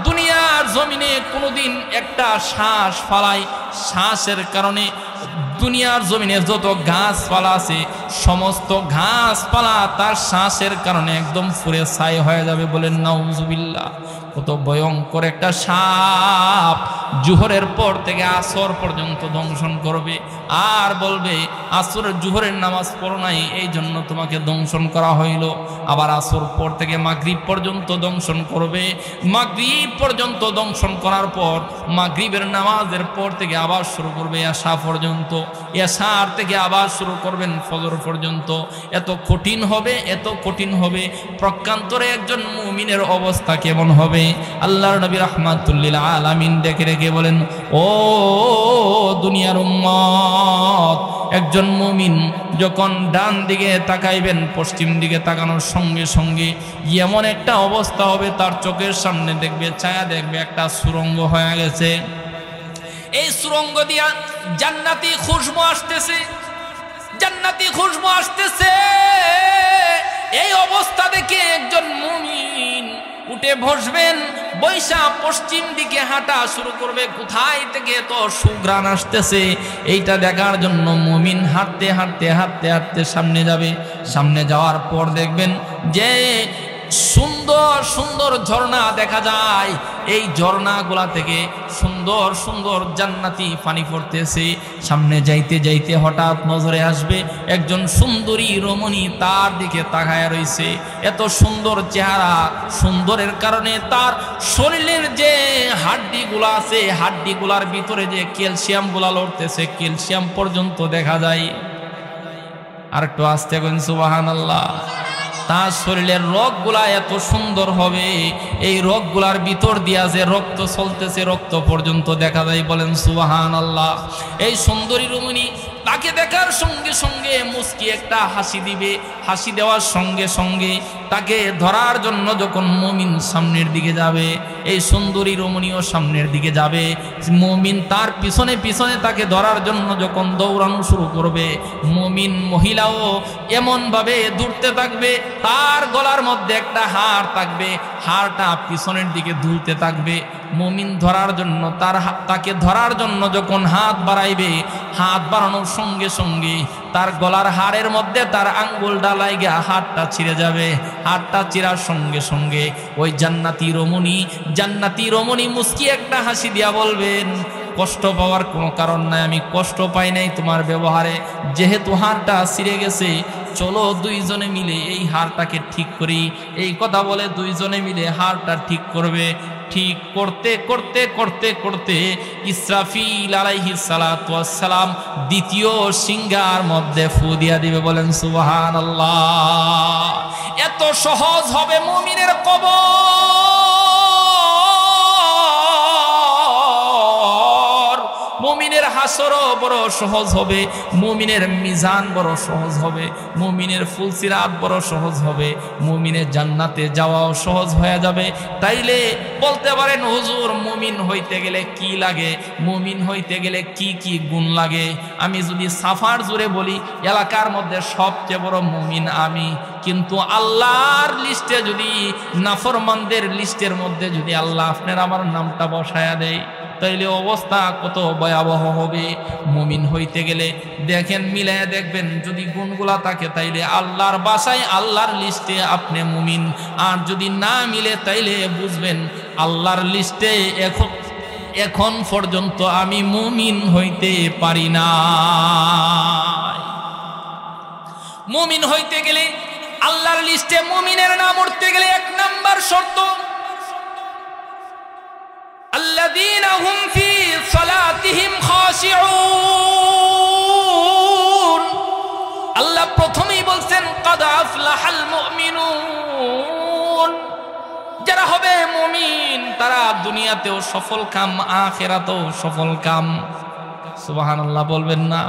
দুনিয়ার জমিনে কোনোদিন একটা শ্বাস ফালায়, শ্বাসের কারণে দুনিয়ার জমিনে যত গাছপালা আছে সমস্ত গাছপালা তার শ্বাসের কারণে একদম পুড়ে ছাই হয়ে যাবে। বলেন নাউজুবিল্লাহ। কত ভয়ঙ্কর একটা সাপ জোহরের পর থেকে আসর পর্যন্ত দংশন করবে। আর বলবে, আসরের জোহরের নামাজ পড়ো নাই, এই জন্য তোমাকে দংশন করা হইল। আবার আসর পর থেকে মাগরিব পর্যন্ত দংশন করবে। মাগরিব পর্যন্ত দংশন করার পর মাগরিবের নামাজের পর থেকে আবার শুরু করবে এশা পর্যন্ত, এশার থেকে আবার শুরু করবেন ফজর পর্যন্ত। এত কঠিন হবে, এত কঠিন হবে। প্রকান্তরে একজন মুমিনের অবস্থা কেমন হবে? আল্লাহর নবী রাহমাতুল লিল আলামিন ডেকে রেখে বলেন, ও দুনিয়ার উম্মত, একজন মুমিন যখন ডান দিকে তাকাইবেন, পশ্চিম দিকে তাকানোর সঙ্গে সঙ্গে এমন একটা অবস্থা হবে, তার চোখের সামনে দেখবে, ছায়া দেখবে একটা সুরঙ্গ হয়ে গেছে। এই সুরঙ্গ দিয়া জান্নাতি খুশবু আসতেছে, জান্নাতি খুশবু আসতেছে। এই অবস্থা দেখে একজন মুমিন উঠে বসবেন, বৈশা পশ্চিম দিকে হাঁটা শুরু করবে। কোথায় থেকে তো সুঘ্রাণ আসতেছে এইটা দেখার জন্য মুমিন হাঁটতে হাঁটতে হাঁটতে হাঁটতে সামনে যাবে। সামনে যাওয়ার পর দেখবেন যে সুন্দর সুন্দর ঝর্ণা দেখা যায়। এই ঝর্ণাগুলা থেকে সুন্দর সুন্দর জান্নাতি পানি পড়তেছে। সামনে যাইতে যাইতে হঠাৎ নজরে আসবে একজন সুন্দরী রমণী তার দিকে তাকায় রয়েছে। এত সুন্দর চেহারা, সুন্দরের কারণে তার শরীরের যে হাড্ডিগুলা আছে, হাড্ডিগুলার ভিতরে যে ক্যালসিয়ামগুলা লড়তেছে, ক্যালসিয়াম পর্যন্ত দেখা যায়। আর একটু আস্তে করেন সুবহানাল্লাহ। তার শরীরের রগগুলা এত সুন্দর হবে, এই রগগুলার ভিতর দিয়া যে রক্ত চলতেছে, রক্ত পর্যন্ত দেখা যায়। বলেন সুবহানাল্লাহ। এই সুন্দরী রমণী তাকে দেখার সঙ্গে সঙ্গে মুস্কি একটা হাসি দিবে। হাসি দেওয়ার সঙ্গে সঙ্গে তাকে ধরার জন্য যখন মুমিন সামনের দিকে যাবে, এই সুন্দরী রমণীও সামনের দিকে যাবে। মুমিন তার পিছনে পিছনে তাকে ধরার জন্য যখন দৌড়ানো শুরু করবে, মুমিন মহিলাও এমনভাবে দৌড়তে থাকবে। তার গলার মধ্যে একটা হাড় থাকবে, হাড়টা পিছনের দিকে দুলতে থাকবে। মুমিন ধরার জন্য তাকে ধরার জন্য যখন হাত বাড়াইবে, হাত বাড়ানোর সঙ্গে সঙ্গে তার গলার হাড়ের মধ্যে তার আঙ্গুলটা লাইগা হাড়টা ছিঁড়ে যাবে। হাড়টা চিরার সঙ্গে সঙ্গে ওই জান্নাতি রমণী জান্নাতি রমণী মুস্কি একটা হাসি দিয়া বলবেন, কষ্ট পাওয়ার কোনো কারণ নাই, আমি কষ্ট পাই নাই তোমার ব্যবহারে, যেহেতু হাড়টা ছিঁড়ে গেছে চলো দুইজনে মিলে এই হাড়টাকে ঠিক করি। এই কথা বলে দুইজনে মিলে হাড়টা ঠিক করবে। ঠিক করতে করতে করতে করতে ইসরাফিল আলাইহিস সালাতু ওয়াস সালাম দ্বিতীয় সিংহার মধ্যে ফু দিয়া দিবে। বলেন সুবহানাল্লাহ। এত সহজ হবে মুমিনের কবর, মুমিনের হাসরও বড় সহজ হবে, মুমিনের মিজান বড় সহজ হবে, মুমিনের ফুলসিরাত বড় সহজ হবে, মুমিনের জান্নাতে যাওয়াও সহজ হয়ে যাবে। তাইলে বলতে পারেন হুজুর মুমিন হইতে গেলে কি লাগে, মুমিন হইতে গেলে কি কি গুণ লাগে? আমি যদি সাফার জুড়ে বলি এলাকার মধ্যে সবচেয়ে বড় মুমিন আমি, কিন্তু আল্লাহর লিস্টে যদি নাফরমানদের লিস্টের মধ্যে যদি আল্লাহ আপনার আমার নামটা বসায়া দেয় তাইলে অবস্থা কত ভয়াবহ হবে। মুমিন হইতে গেলে দেখেন মিলায় দেখবেন যদি গুণগুলা থাকে তাইলে আল্লাহর বাসায় আল্লাহর লিস্টে আপনি মুমিন, আর যদি না মিলে তাইলে বুঝবেন আল্লাহর লিস্টে এখন পর্যন্ত আমি মুমিন হইতে পারি না। মুমিন হইতে গেলে আল্লাহর লিস্টে মুমিনের নাম উঠতে গেলে এক নাম্বার শর্ত الذين هم في صلاتهم خاشعون। আল্লাহ প্রথমেই বলছেন قد أفلح المؤمنون। যারা হবে মুমিন তারা দুনিয়াতেও সফল কাম আখিরাতেও সফল কাম। সুবহানাল্লাহ বলবেন না?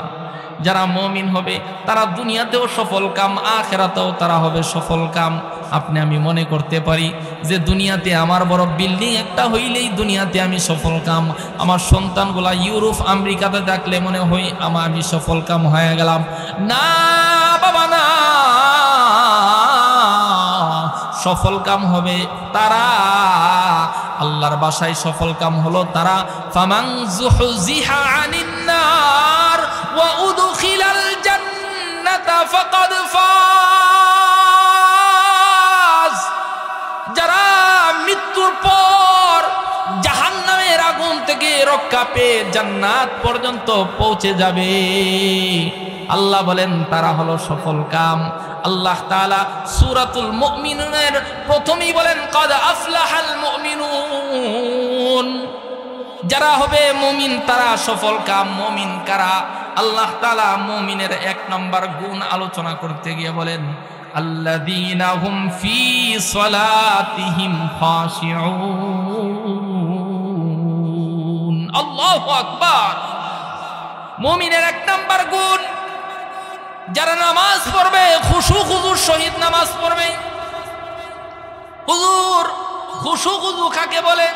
যারা মুমিন হবে তারা দুনিয়াতেও সফল কাম আখিরাতেও তারা হবে সফল কাম। আপনি আমি মনে করতে পারি যে দুনিয়াতে আমার বড় বিল্ডিং একটা হইলেই দুনিয়াতে আমি সফল কাম, আমার সন্তানগুলা ইউরোপ আমেরিকাতে থাকলে মনে হয় আমি সফল কাম হয়ে গেলাম। না বাবা না, সফল কাম হবে তারা আল্লাহর বাসায় সফল কাম হলো তারা ফামান যুহজিহা আনিন নার ওয়া উদখিলাল জান্নাতা ফাকাদ ফাজ। যারা মৃত্যুর পর জাহান্নামের আগুন থেকে রক্ষা পেয়ে জান্নাত পর্যন্ত পৌঁছে যাবে, আল্লাহ বলেন তারা হলো সফল কাম। আল্লাহ তাআলা সূরাতুল মুমিনুনের প্রথমেই বলেন قد أفلح المؤمنون। যারা হবে মুমিন তারা সফল কাম। মুমিন কারা? আল্লাহ তাআলা মুমিনের এক নম্বর গুণ আলোচনা করতে গিয়ে বলেন আল্লাযীনা হুম ফী সালাতিহিম খাশিউন। আল্লাহু আকবার। মুমিনের এক নম্বর গুণ যারা নামাজ পড়বে খুশু খুজুর সহিত নামাজ পড়বে। হুজুর খুশু খুজু কাকে বলে?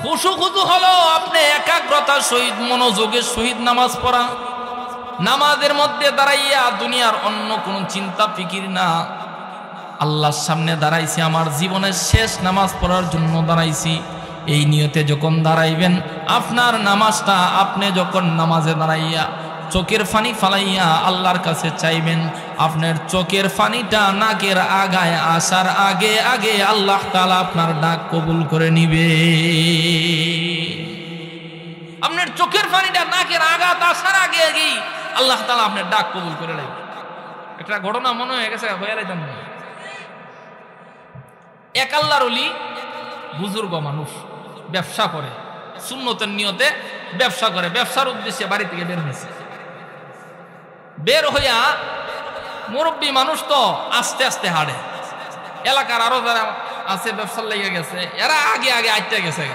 খুশু খুজু হলো আপনি একাগ্রতার সহিত মনোযোগের সহিত নামাজ পড়া। নামাজের মধ্যে দাঁড়াইয়া দুনিয়ার অন্য কোনো চিন্তা ফিকির না, আল্লাহর সামনে দাঁড়াইছি, আমার জীবনের শেষ নামাজ পড়ার জন্য দাঁড়াইছি, এই নিয়তে যখন দাঁড়াইবেন আপনার নামাজটা আপনি যখন নামাজে দাঁড়াইয়া চোখের পানি ফালাইয়া আল্লাহর কাছে চাইবেন, আপনার চোখের পানিটা নাকের আগায় আসার আগে আগে আল্লাহ তাআলা আপনার ডাক কবুল করে নিবে। আপনার চোখের পানিটা নাকের আগাত আসার আগে আগেই আল্লাহ তাআলা আপনার ডাক কবুল করে নেবে। একটা ঘটনা মনে হয়ে গেছে, হয়ে যাইতাম না। এক আল্লাহর ওলি বুজুর্গ মানুষ, ব্যবসা করে, সুন্নতের নিয়তে ব্যবসা করে, ব্যবসার উদ্দেশ্যে বাড়ি থেকে বের হয়েছে। বের হইয়া মুরব্বী মানুষ তো আস্তে আস্তে হাঁটে, এলাকার আরো যারা আছে ব্যবসার লেগে গেছে এরা আগে আগে আইতে গেছে।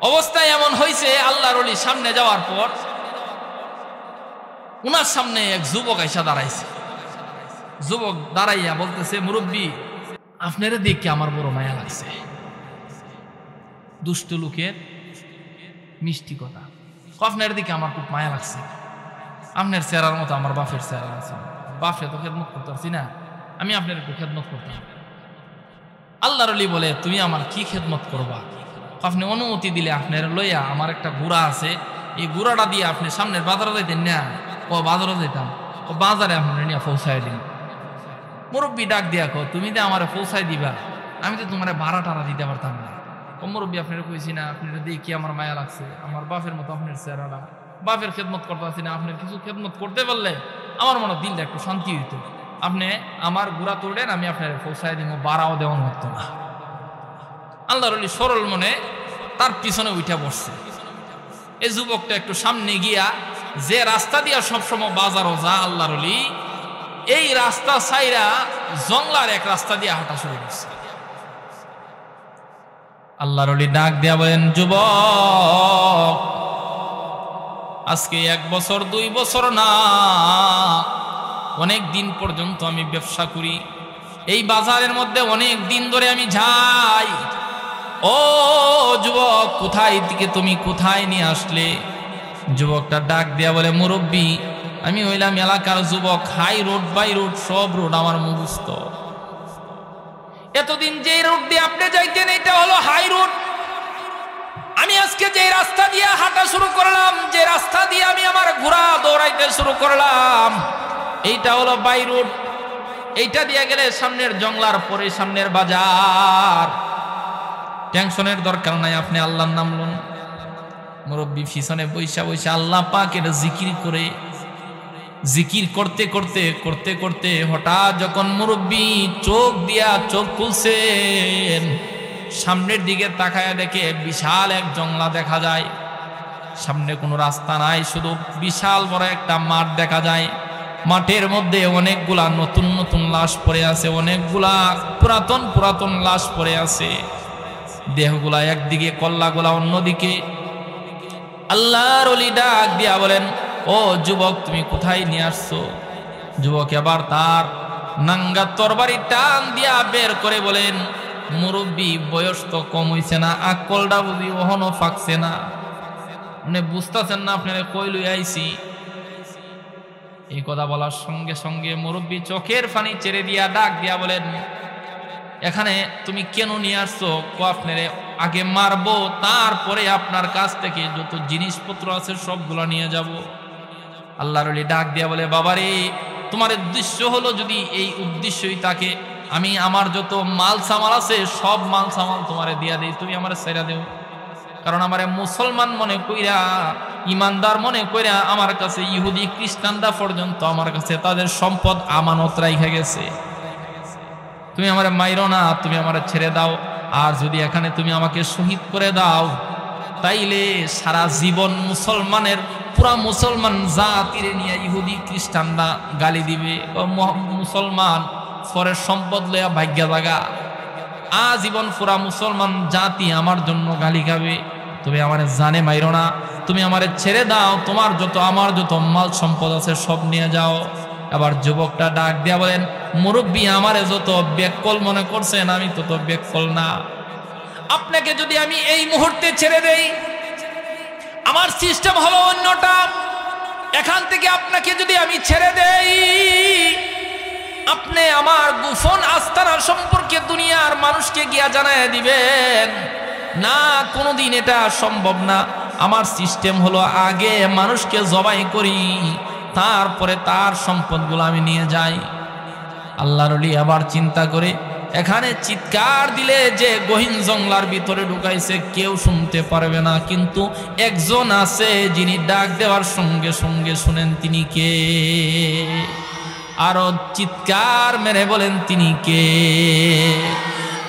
অবস্থায় এমন হয়েছে আল্লাহর ওলি সামনে যাওয়ার পর উনার সামনে এক যুবক আইসা দাঁড়াইছে। যুবক দাঁড়াইয়া বলতেছে, মুরব্বী আপনার দেখে আমার বড় মায়া লাগছে। দুষ্ট লোকের মিষ্টি কথা, আপনার দিকে আমার খুব মায়া লাগছে। আপনার চেহারার মতো আমার বাপের চেহারা আছে, বাপে তো খেদমত করতে পারছি না, আমি আপনার একটু খেদমত করতাম। আল্লাহর ওলি বলে, তুমি আমার কি খেদমত করবা? আপনি অনুমতি দিলে আপনার লইয়া আমার একটা ঘোড়া আছে, এই ঘোড়াটা দিয়ে আপনি সামনের বাজারে যাইতেন না? ও বাজারে যেতাম, ও বাজারে আপনার নিয়ে পৌঁছায় দিন। মুরব্বী ডাক দিয়া কো, তুমি যে আমার পৌঁছায় দিবা আমি তো তোমার ভাড়া টাড়া দিতে পারতাম না। মুরব্বী আপনারা কইছি না, আপনারা দেখি আমার মায়া লাগছে, আমার বাপের মতো আপনার চেহারাটা, বাপের খেদমত করতে পারছি না, আপনার কিছু খেদমত করতে পারলে আমার মনে দিলটা একটু শান্তি হইতো। আপনি আমার গুড়া তুললেন, আমি আপনার পৌঁছায় দিব, বাড়াও দেওয়ান হতো না। আল্লাহর ওলি সরল মনে তার পিছনে উঠে বসছে। এই যুবকটা একটু সামনে গিয়া যে রাস্তা দিয়া সবসময় বাজারও যা আল্লাহর ওলি, এই রাস্তা ছাইরা জংলার এক রাস্তা দিয়ে হাঁটা শুরু করছে। আল্লাহর ওলি ডাক দিয়া বলেন, যুবক, আজকে 1 বছর 2 বছর না, অনেক দিন পর্যন্ত আমি ব্যবসা করি, এই বাজারের মধ্যে অনেক দিন ধরে আমি যাই। ও যুবক, কোথায় থেকে তুমি কোথায় নিয়ে আসলে? যুবকটা ডাক দিয়া বলে, মুরব্বী, আমি হইলাম এলাকার যুবক, হাই রোড বাই রোড সব রোড আমার মুখস্থ। এতদিন যে রোড দিয়ে আপনি যাইতেন এটা হলো হাই রোড, আমি আজকে যে রাস্তা দিয়ে হাঁটা শুরু করলাম, যে রাস্তা দিয়ে আমি আমার ঘোড়া দৌড়াইতে শুরু করলাম, এইটা হলো বাই রোড। এইটা দিয়ে গেলে সামনের জংলার, পরে সামনের বাজার। টেনশনের দরকার নাই, আপনি আল্লাহর নাম লন। মুরব্বী পিছনে বৈশা বৈশা আল্লাহ পাকের জিকির করে, জিকির করতে করতে করতে করতে হঠাৎ যখন মুরব্বী চোখ দিয়া চোখ খুলছেন, সামনের দিকে তাকায় দেখে বিশাল এক জংলা দেখা যায়। সামনে কোনো রাস্তা নাই, শুধু বিশাল বড় একটা মাঠ দেখা যায়। মাঠের মধ্যে অনেকগুলা নতুন নতুন লাশ পড়ে আছে, অনেকগুলা পুরাতন পুরাতন লাশ পড়ে আছে। দেহগুলা একদিকে, কল্লাগুলা অন্যদিকে। আল্লাহর ওলি ডাক দিয়া বলেন, ও যুবক, তুমি কোথায় নিয়ে আসছো? যুবক এবার তার নাঙ্গা তরবারি টান দিয়া বের করে বলেন, মুরব্বী, বয়স তো কম হইছে না, আকলটা বুঝি ওহনো ফাঁকছে না, মানে বুঝতেছেন না আপনারা কই লই আইছি। এই কথা বলার সঙ্গে সঙ্গে মুরব্বী চোখের পানি ছেড়ে দিয়া ডাক দিয়া বলেন, এখানে তুমি কেন নিয়ে আসছো? আপনারে আগে মারবো, তারপরে আপনার কাছ থেকে যত জিনিসপত্র আছে সবগুলো নিয়ে যাব। আল্লাহর ওলি ডাক দিয়া বলে, বাবারে, তোমার উদ্দেশ্য হলো যদি এই উদ্দেশ্যই থাকে, আমি আমার যত মাল সামাল আছে সব মাল সামাল তোমারে দিয়া দেই, তুমি আমার ছেড়ে দেও। কারণ আমারে মুসলমান মনে কইরা, ইমানদার মনে কইরা আমার কাছে ইহুদি খ্রিস্টানরা পর্যন্ত আমার কাছে তাদের সম্পদ আমানত রাইখা গেছে। তুমি আমারে মাইরো না, তুমি আমারে ছেড়ে দাও। আর যদি এখানে তুমি আমাকে শহীদ করে দাও, তাইলে সারা জীবন মুসলমানের, পুরা মুসলমান জাতিরে নিয়ে ইহুদি খ্রিস্টানরা গালি দিবে, মুসলমান পরের সম্পদ লইয়া ভাগ্য জাগা, আজীবন পুরা মুসলমান জাতি আমার জন্য গালি খাবে। তুমি আমারে জানে মাইরো না, তুমি আমারে ছেড়ে দাও, তোমার যত আমার যত মাল সম্পদ আছে সব নিয়ে যাও। আবার যুবকটা ডাক দিয়া বলেন, মুরব্বী, আমারে যত বেকল মনে করছেন, আমি তত বেকল না। আপনাকে যদি আমি এই মুহূর্তে ছেড়ে দেই, আমার সিস্টেম হলো অন্যটা। এখান থেকে আপনাকে যদি আমি ছেড়ে দেই, আপনি আমার গোপন আস্তানা সম্পর্কে দুনিয়ার মানুষকে গিয়া জানায় দিবেন না, কোনোদিন এটা সম্ভব না। আমার সিস্টেম হলো আগে মানুষকে জবাই করি, তারপরে তার সম্পদগুলো আমি নিয়ে যাই। আল্লাহর ওলি আবার চিন্তা করে, এখানে চিৎকার দিলে যে গহীন জংলার ভিতরে ঢুকাইছে কেউ শুনতে পারবে না, কিন্তু একজন আছে যিনি ডাক দেওয়ার সঙ্গে সঙ্গে শুনেন। তিনি কে? আরো চিৎকার মেরে বলেন, তিনি কে?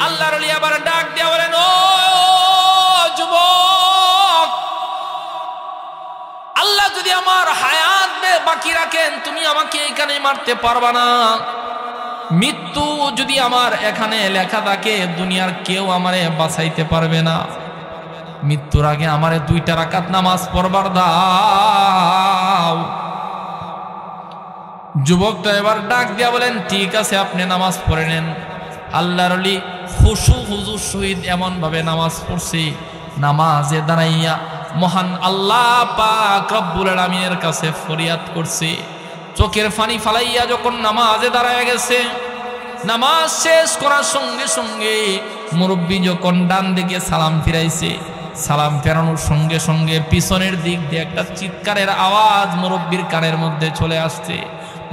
আল্লাহর ওলি আবার ডাক দেওয়া বলেন, ও যুবক, আল্লাহ যদি আমার হায়াত বাকি রাখেন, তুমি আমাকে এখানে মারতে পারবা না। মৃত্যু যদি আমার এখানে লেখা থাকে, দুনিয়ার কেউ আমারে বাঁচাইতে পারবে না। মৃত্যুর আগে আমারে 2টা রাকাত নামাজ পড়বার দাও। যুবকটা এবার ডাক দিয়া বলেন, ঠিক আছে, আপনি নামাজ পড়ে নেন। আল্লাহর ওলি খুশু হুজুর সহিত এমন ভাবে নামাজ পড়ছে, নামাজে দাঁড়াইয়া মহান আল্লাহ পাক রব্বুল আলামিনের কাছে ফরিয়াদ করছে। চোখের পানি ফালাইয়া যখন নামাজে দাঁড়ায় গেছে, নামাজ শেষ করার সঙ্গে সঙ্গে মুরব্বী যখন ডান দিকে সালাম ফিরাইছে, সালাম ফেরানোর সঙ্গে সঙ্গে পিছনের দিক দিয়ে একটা চিৎকারের আওয়াজ মুরব্বীর কানের মধ্যে চলে আসছে।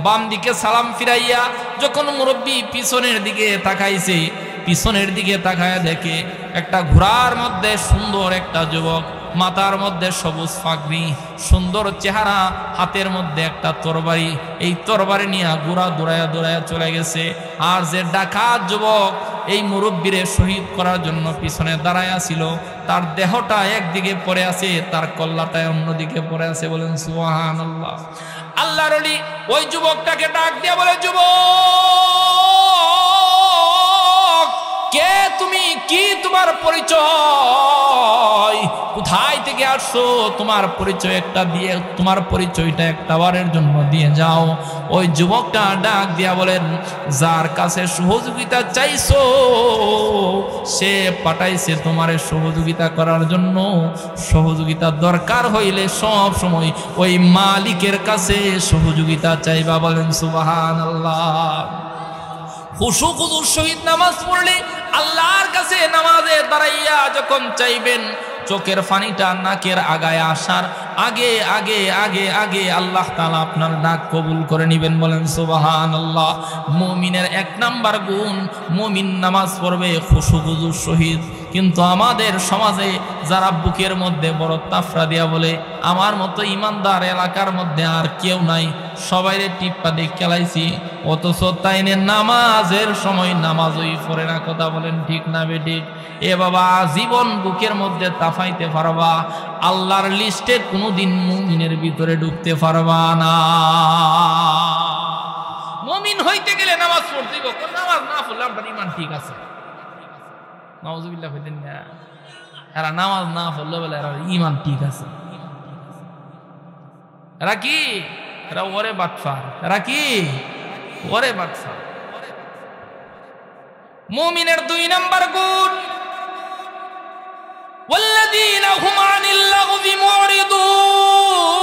বাম দিকে সালাম ফিরাইয়া যখন মুরব্বী পিছনের দিকে তাকাইছে, পিছনের দিকে তাকায় দেখে একটা ঘোড়ার মধ্যে সুন্দর একটা যুবক, মাথার মধ্যে সবুজ পাগড়ি, সুন্দর চেহারা, হাতের মধ্যে একটা তরবারি, এই তরবারি নিয়ে ঘোড়া দৌড়ায়া দৌড়ায়া চলে গেছে। আর যে ডাকাত যুবক এই মুরব্বীরে শহীদ করার জন্য পিছনে দাঁড়ায়া ছিল, তার দেহটা একদিকে পড়ে আছে, তার কল্লাটা অন্যদিকে পড়ে আছে। বলেন সুবহানাল্লাহ। আল্লাহর ওলি ওই যুবকটাকে ডাক দিয়া বলে, যুবক কে তুমি, কি তোমার পরিচয়, কোথায় থেকে আসছো, তোমার পরিচয় একটা দিয়ে, তোমার পরিচয়টা একটা বারের জন্য দিয়ে যাও। ওই যুবকটা ডাক দিয়া বলেন, যার কাছে সহযোগিতা চাইছো সে পাঠাইছে তোমারে সহযোগিতা করার জন্য। সহযোগিতা দরকার হইলে সব সময় ওই মালিকের কাছে সহযোগিতা চাইবা। বলেন সুবহানাল্লাহ। খুশু খুজুর সহিত নামাজ পড়লে আল্লাহর কাছে নামাজে দাঁড়াইয়া যখন চাইবেন, চোখের পানিটা নাকের আগায় আসার আগে আগে আগে আগে আল্লাহ তাআলা আপনার ডাক কবুল করে নেবেন। বলেন সুবহানাল্লাহ। মুমিনের এক নাম্বার গুণ, মুমিন নামাজ পড়বে খুশু খুজুর সহিত। কিন্তু আমাদের সমাজে যারা বুকের মধ্যে বড় তাফরা দিয়া বলে, আমার মতো ইমানদার এলাকার মধ্যে আর কেউ নাই, সবাইরে টিপ্পা দিয়ে খেলাইছি, অথচ তাইনে নামাজের সময় নামাজই পড়ে না। কথা বলেন ঠিক না বেঠিক? এ বাবা, জীবন বুকের মধ্যে তাফাইতে পারবা, আল্লাহর লিস্টে কোনোদিন মুমিনের ভিতরে ঢুকতে পারবা না। মুমিন হইতে গেলে নামাজ পড়তে হবে। নামাজ না পড়লে আপনার ইমান ঠিক আছে, নাউযুবিল্লাহ কইতেন না। এরা নামাজ না পড়লে বলে এরা ইমান ঠিক আছে। এরা কি? এরা ওরে বাটফার। এরা কি? ওরে বাটফার। মুমিনের দুই নাম্বার গুণ, ওয়াল্লাযীনা হুম আনিল লাগবি মুরিদুন।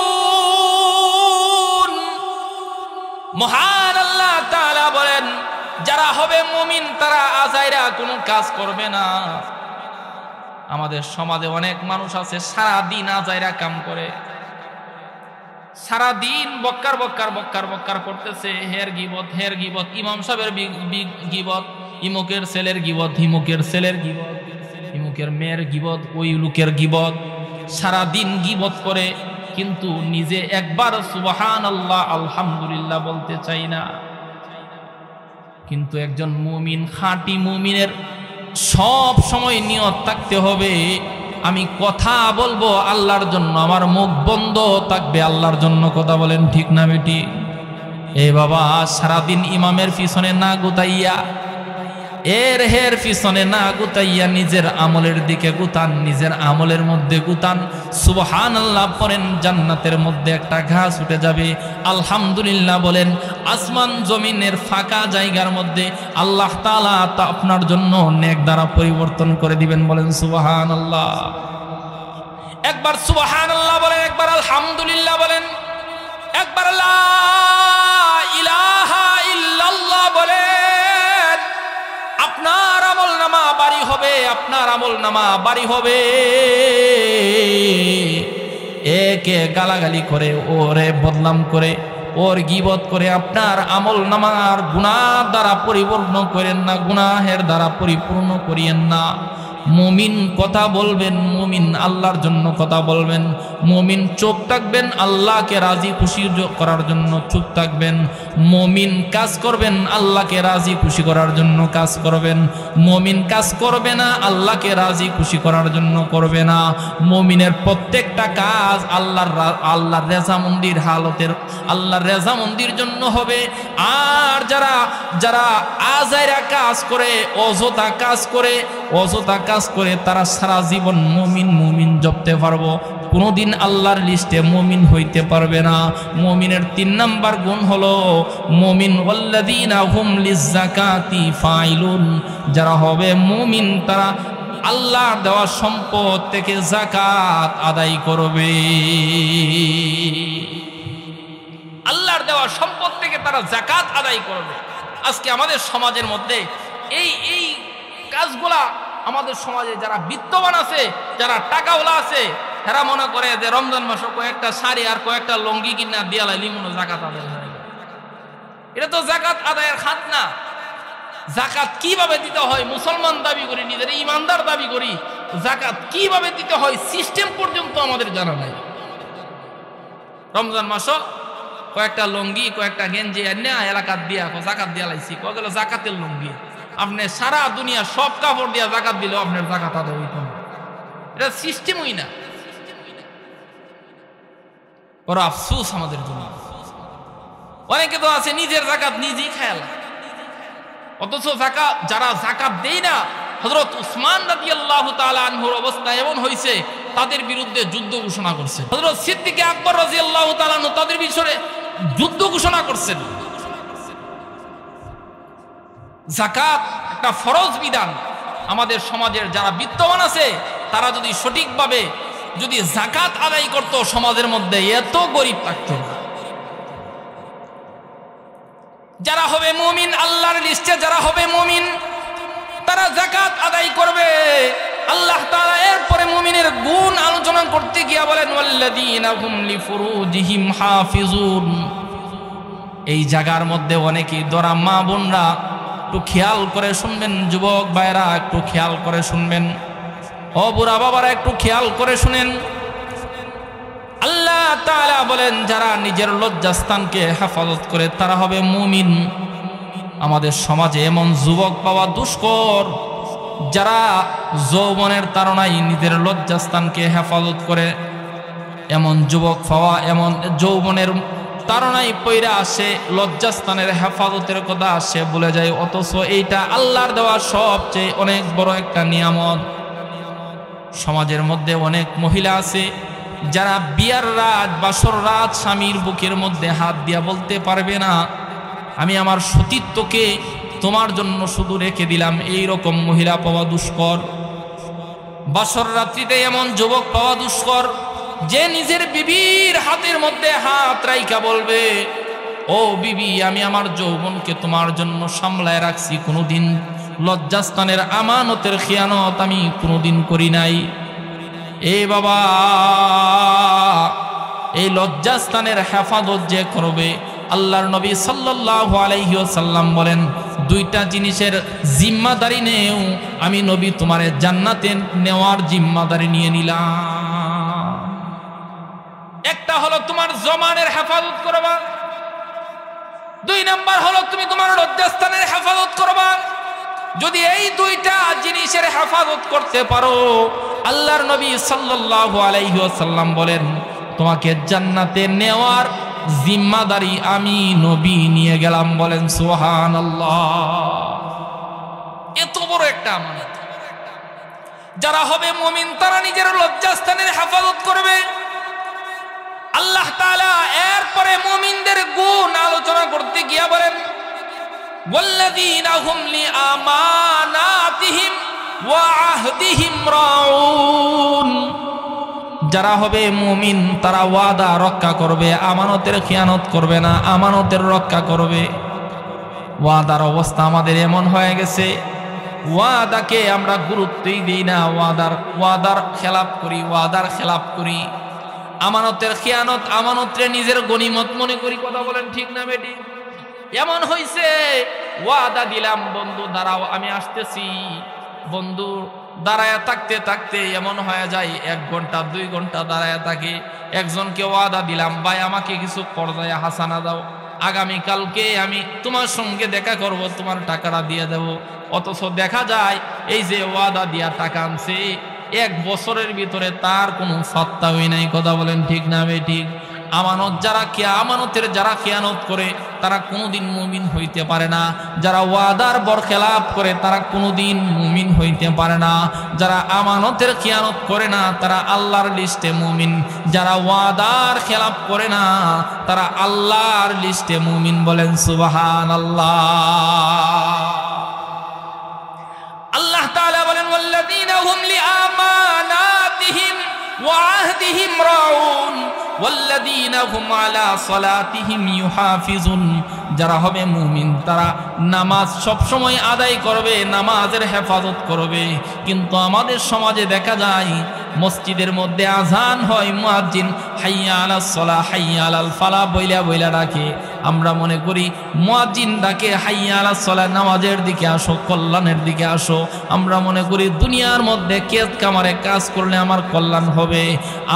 মহান আল্লাহ তাআলা বলেন, যারা হবে মুমিন তারা আজাইরা কোনো কাজ করবে না। আমাদের সমাজে অনেক মানুষ আছে সারা দিন আজাইরা কাম করে, সারা দিন বক্কার বক্কার বক্কার বক্কার করতেছে। হের গিবত, হের গিবত, ইমাম সাহেবের গিবত, ইমুকের ছেলের গিবত, হিমুকের ছেলের গিবত, ইমুকের মেয়ের গিবত, ওই লোকের গিবত, সারা দিন গিবত করে, কিন্তু নিজে একবার সুবহানাল্লাহ আলহামদুলিল্লাহ বলতে চাই না। কিন্তু একজন মুমিন, খাঁটি মুমিনের সব সময় নিয়ত থাকতে হবে, আমি কথা বলবো আল্লাহর জন্য, আমার মুখ বন্ধ থাকবে আল্লাহর জন্য। কথা বলেন ঠিক না বেটি? এ বাবা, সারাদিন ইমামের পিছনে না গুতাইয়া, এর হের পিছনে না গুতাইয়া নিজের আমলের দিকে গুতান, নিজের আমলের মধ্যে গুতান। সুবহানাল্লাহ পড়েন, জান্নাতের মধ্যে একটা ঘাস উঠে যাবে। আলহামদুলিল্লাহ বলেন, আসমান জমিনের ফাঁকা জায়গার মধ্যে আল্লাহ তাআলা তা আপনার জন্য নেক দ্বারা পরিবর্তন করে দিবেন। বলেন সুবহানাল্লাহ। একবার সুবহানাল্লাহ বলেন, একবার আলহামদুলিল্লাহ বলেন, একবার লা ইলাহা ইল্লাল্লাহ বলেন। আপনার আমল নামা বাড়ি হবে, আপনার আমল নামা বাড়ি হবে। একে গালাগালি করে, ওরে বদনাম করে, ওর গীবত করে আপনার আমল নামার গুনাহ দ্বারা পরিপূর্ণ করেন না, গুনাহের দ্বারা পরিপূর্ণ করিয়েন না। মুমিন কথা বলবেন, মুমিন আল্লাহর জন্য কথা বলবেন, মুমিন চুপ থাকবেন আল্লাহকে রাজি খুশি করার জন্য চুপ থাকবেন, মুমিন কাজ করবেন আল্লাহকে রাজি খুশি করার জন্য কাজ করবেন, মুমিন কাজ করবে না আল্লাহকে রাজি খুশি করার জন্য করবে না। মুমিনের প্রত্যেকটা কাজ আল্লাহর রেজামন্দির হালতের, আল্লাহর রেজামন্দির জন্য হবে। আর যারা যারা আজাইরা কাজ করে, অযথা কাজ করে, অযথা কাজ করে, তারা সারা জীবন মুমিন মুমিন জপতে পারবো, কোনোদিন আল্লাহর লিস্টে মুমিন হইতে পারবে না। মুমিনের 3 নাম্বার গুণ হলো মুমিন, ওয়াল্লাযীনা হুম লিয-যাকাতি ফাইলুন। যারা হবে মুমিন তারা আল্লাহর দেওয়া সম্পদ থেকে যাকাত আদায় করবে। আল্লাহর দেওয়া সম্পদ থেকে তারা যাকাত আদায় করবে। আজকে আমাদের সমাজের মধ্যে এই কাজগুলা, আমাদের সমাজে যারা বিত্তবান আছে, যারা টাকাওয়ালা আছে, এরা মনে করে যে রমজান মাসে কয়েকটা শাড়ি আর কয়েকটা লঙ্গি কিনা দিয়া লাইলি মনে যাকাত আদায় হয়ে গেল। এটা তো যাকাত আদায়ের খাত না। জাকাত কিভাবে দিতে হয় মুসলমান দাবি করি, নিজের ইমানদার দাবি করি, জাকাত কিভাবে দিতে হয় সিস্টেম পর্যন্ত আমাদের জানা নাই। রমজান মাস কয়েকটা লুঙ্গি কয়েকটা গেঞ্জি এনে এলাকাত দিয়া জাকাত দিয়া লাইছি, কয়েকগুলো জাকাতের লুঙ্গি। আপনি সারা দুনিয়া সব কাপড় দিয়া জাকাত দিলেও আপনার জাকাত আদায় হইত না, এটা সিস্টেমই না। বড় আফসোস আমাদের জন্য। অনেকে তো আছে নিজের জাকাত নিজেই খেয়াল, অথচ জাকাত যারা জাকাত দেয় না, হযরত উসমান রাদিয়াল্লাহু তাআলা আনহুর অবস্থা এমন হয়েছে তাদের বিরুদ্ধে যুদ্ধ ঘোষণা করছেন। হযরত সিদ্দিক আকবর রাদিয়াল্লাহু তাআলা আনহু তাদের বিষয়ে যুদ্ধ ঘোষণা করছেন। জাকাত একটা ফরজ বিধান। আমাদের সমাজের যারা বিত্তবান আছে তারা যদি সঠিকভাবে যদি জাকাত আদায় করত, সমাজের মধ্যে এত গরিব থাকত না। যারা হবে মুমিন, আল্লাহর লিস্টে যারা হবে মুমিন, তারা জাকাত আদায় করবে। আল্লাহ তাআলা এরপরে মুমিনের গুণ আলোচনা করতে গিয়ে বলেন ওয়াল্লাযীনা হুম লিফুরুজিহিম হাফিজুন। এই জায়গার মধ্যে অনেকেই দরা মা বোনরা একটু খেয়াল করে শুনবেন, যুবক ভাইরা একটু খেয়াল করে শুনবেন, ও বুড়া বাবারা একটু খেয়াল করে শুনেন। আল্লাহ তাআলা বলেন যারা নিজের লজ্জাস্থানকে হেফাজত করে তারা হবে মুমিন। আমাদের সমাজে এমন যুবক পাওয়া দুষ্কর, যারা যৌবনের তাড়নায় নিজের লজ্জাস্থানকে হেফাজত করে। এমন যুবক পাওয়া, এমন যৌবনের তাড়নায় পইরা আসে, লজ্জাস্থানের হেফাজতের কথা সে ভুলে যায়, অথচ এইটা আল্লাহর দেওয়া সবচেয়ে অনেক বড় একটা নিয়ামত। সমাজের মধ্যে অনেক মহিলা আছে যারা বিয়ার রাত বাসর রাত স্বামীর বুকের মধ্যে হাত দিয়া বলতে পারবে না আমি আমার সতীত্বকে তোমার জন্য শুধু রেখে দিলাম। এই রকম মহিলা পাওয়া দুষ্কর। বাসর রাত্রিতে এমন যুবক পাওয়া দুষ্কর যে নিজের বিবির হাতের মধ্যে হাত রাইখা বলবে, ও বিবি আমি আমার যৌবনকে তোমার জন্য সামলায় রাখছি, কোনোদিন লজ্জাস্থানের আমানতের খিয়ানত আমি কোনোদিন করি নাই। এ বাবা, এই লজ্জাস্থানের হেফাজত যে করবে, আল্লাহর নবী সাল্লাল্লাহু আলাইহি ওয়াসাল্লাম বলেন দুইটা জিনিসের জিম্মাদারি নেও, আমি নবী তোমারে জান্নাতে নেওয়ার জিম্মাদারি নিয়ে নিলাম। একটা হলো তোমার জমানের হেফাজত করবা, দুই নাম্বার হলো তুমি তোমার লজ্জাস্থানের হেফাজত করবা। যদি এই দুইটা জিনিসের হেফাজত করতে পারো, আল্লাহর নবী সাল্লাল্লাহু আলাইহি ওয়াসাল্লাম বলেন তোমাকে জান্নাতে নেওয়ার জিম্মাদারি আমি নবী নিয়ে গেলাম। বলেন সুবহানাল্লাহ। এত বড় একটা আমানত। যারা হবে মুমিন তারা নিজের লজ্জাস্থানের হেফাজত করবে। আল্লাহ তাআলা এরপরে মুমিনদের গুণ আলোচনা করতে গিয়ে বলেন ওয়াল্লাযীনা হুম লিআমানাতিহিম ওয়া আহদিহিম রাউন। যারা হবে মুমিন তারা ওয়াদা রক্ষা করবে, আমানতের খিয়ানত করবে না, আমানতের রক্ষা করবে। ওয়াদার অবস্থা আমাদের এমন হয়ে গেছে, ওয়াদাকে আমরা গুরুত্বই দিই না, ওয়াদার খেলাপ করি। আমানতের খিয়ানত, আমানতরে নিজের গনিমত মনে করি। কথা বলেন ঠিক না বেটি? এমন হইছে ওয়াদা দিলাম বন্ধু দাঁড়াও আমি আসতেছি, বন্ধু দাঁড়ায় থাকতে থাকতে এমন হয়ে যায় 1 ঘন্টা 2 ঘন্টা দাঁড়ায় থাকে। একজনকে ওয়াদা দিলাম ভাই আমাকে কিছু পর্যায়ে হাসানা দাও, আগামীকালকে আমি তোমার সঙ্গে দেখা করব, তোমার টাকাটা দিয়ে দেব। অথচ দেখা যায় এই যে ওয়াদা দিয়া টাকা আনছে 1 বছরের ভিতরে তার কোনো সত্তা হই নাই। কথা বলেন ঠিক না বেঠিক? আমানতের যারা খেয়ানত করে তারা কোনোদিন মুমিন হইতে পারে না। যারা ওয়াদার বরখেলাপ করে তারা কোনোদিন মুমিন হইতে পারে না। যারা আমানতের খেয়ানত করে না তারা আল্লাহর লিস্টে মুমিন। যারা ওয়াদার খেলাপ করে না তারা আল্লাহর লিস্টে মুমিন। বলেন সুবহানাল্লাহ। আল্লাহ তাআলা বলেন ওয়াল্লাযীনা হুম লিআমানাতিহিম ওয়া আহদিহিম রাউন ওয়াল্লাযীনা হুম আলা সালাতিহিম ইউহাফিজুন। যারা হবে মুমিন তারা নামাজ সব সময় আদায় করবে, নামাজের হেফাজত করবে। কিন্তু আমাদের সমাজে দেখা যায় মসজিদের মধ্যে আজান হয়, মুয়াজ্জিন হাইয়া আলাস সালাহ হাইয়া আলাল ফালাহ বইলা বইলা রাখে, আমরা মনে করি মুয়াজ্জিন ডাকে হাইয়া আলাস সালাহ, নামাজের দিকে আসো, কল্যাণের দিকে আসো। আমরা মনে করি দুনিয়ার মধ্যে কেত কামারে কাজ করলে আমার কল্যাণ হবে,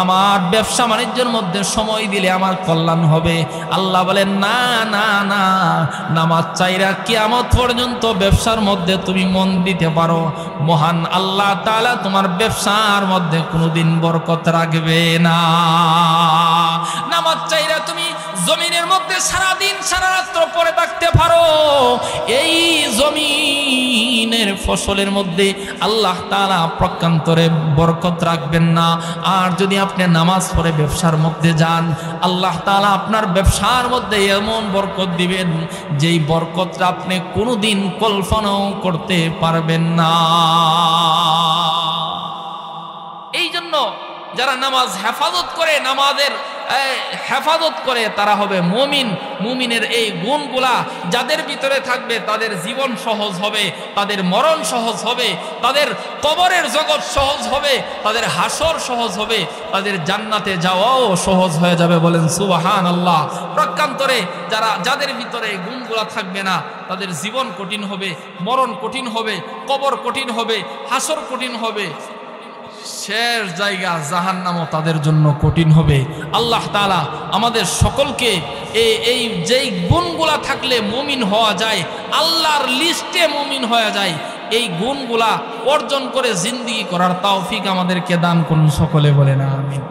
আমার ব্যবসা বাণিজ্যের মধ্যে সময় দিলে আমার কল্যাণ হবে। আল্লাহ বলেন না না না, নামাজ চাইরা কিয়ামত পর্যন্ত ব্যবসার মধ্যে তুমি মন দিতে পারো, মহান আল্লাহ তাআলা তোমার ব্যবসার মধ্যে কোনোদিন বরকত রাখবে না। নামাজ চাইরা তুমি জমিনের মধ্যে সারাদিন সারা রাত্র পড়ে থাকতে পারো, এই জমিনের ফসলের মধ্যে আল্লাহ তাআলা প্রকান্তরে বরকত রাখবেন না। আর যদি আপনি নামাজ পড়ে ব্যবসার মধ্যে যান, আল্লাহ তাআলা আপনার ব্যবসার মধ্যে এমন বরকত দিবেন যেই বরকতটা আপনি কোনোদিন কল্পনাও করতে পারবেন না। এই জন্য যারা নামাজ হেফাজত করে, নামাজের হেফাজত করে, তারা হবে মুমিন। মুমিনের এই গুণগুলা যাদের ভিতরে থাকবে তাদের জীবন সহজ হবে, তাদের মরণ সহজ হবে, তাদের কবরের জগৎ সহজ হবে, তাদের হাসর সহজ হবে, তাদের জান্নাতে যাওয়াও সহজ হয়ে যাবে। বলেন সুবহানাল্লাহ। প্রকান্তরে যাদের ভিতরে এই গুণগুলা থাকবে না, তাদের জীবন কঠিন হবে, মরণ কঠিন হবে, কবর কঠিন হবে, হাসর কঠিন হবে, শেষ জায়গা জাহান্নামও তাদের জন্য কঠিন হবে। আল্লাহ তাআলা আমাদের সকলকে এই যেই গুণগুলা থাকলে মুমিন হওয়া যায়, আল্লাহর লিস্টে মুমিন হয়ে যায়, এই গুণগুলা অর্জন করে জিন্দেগি করার তৌফিক আমাদেরকে দান করুন। সকলে বলেন আমিন।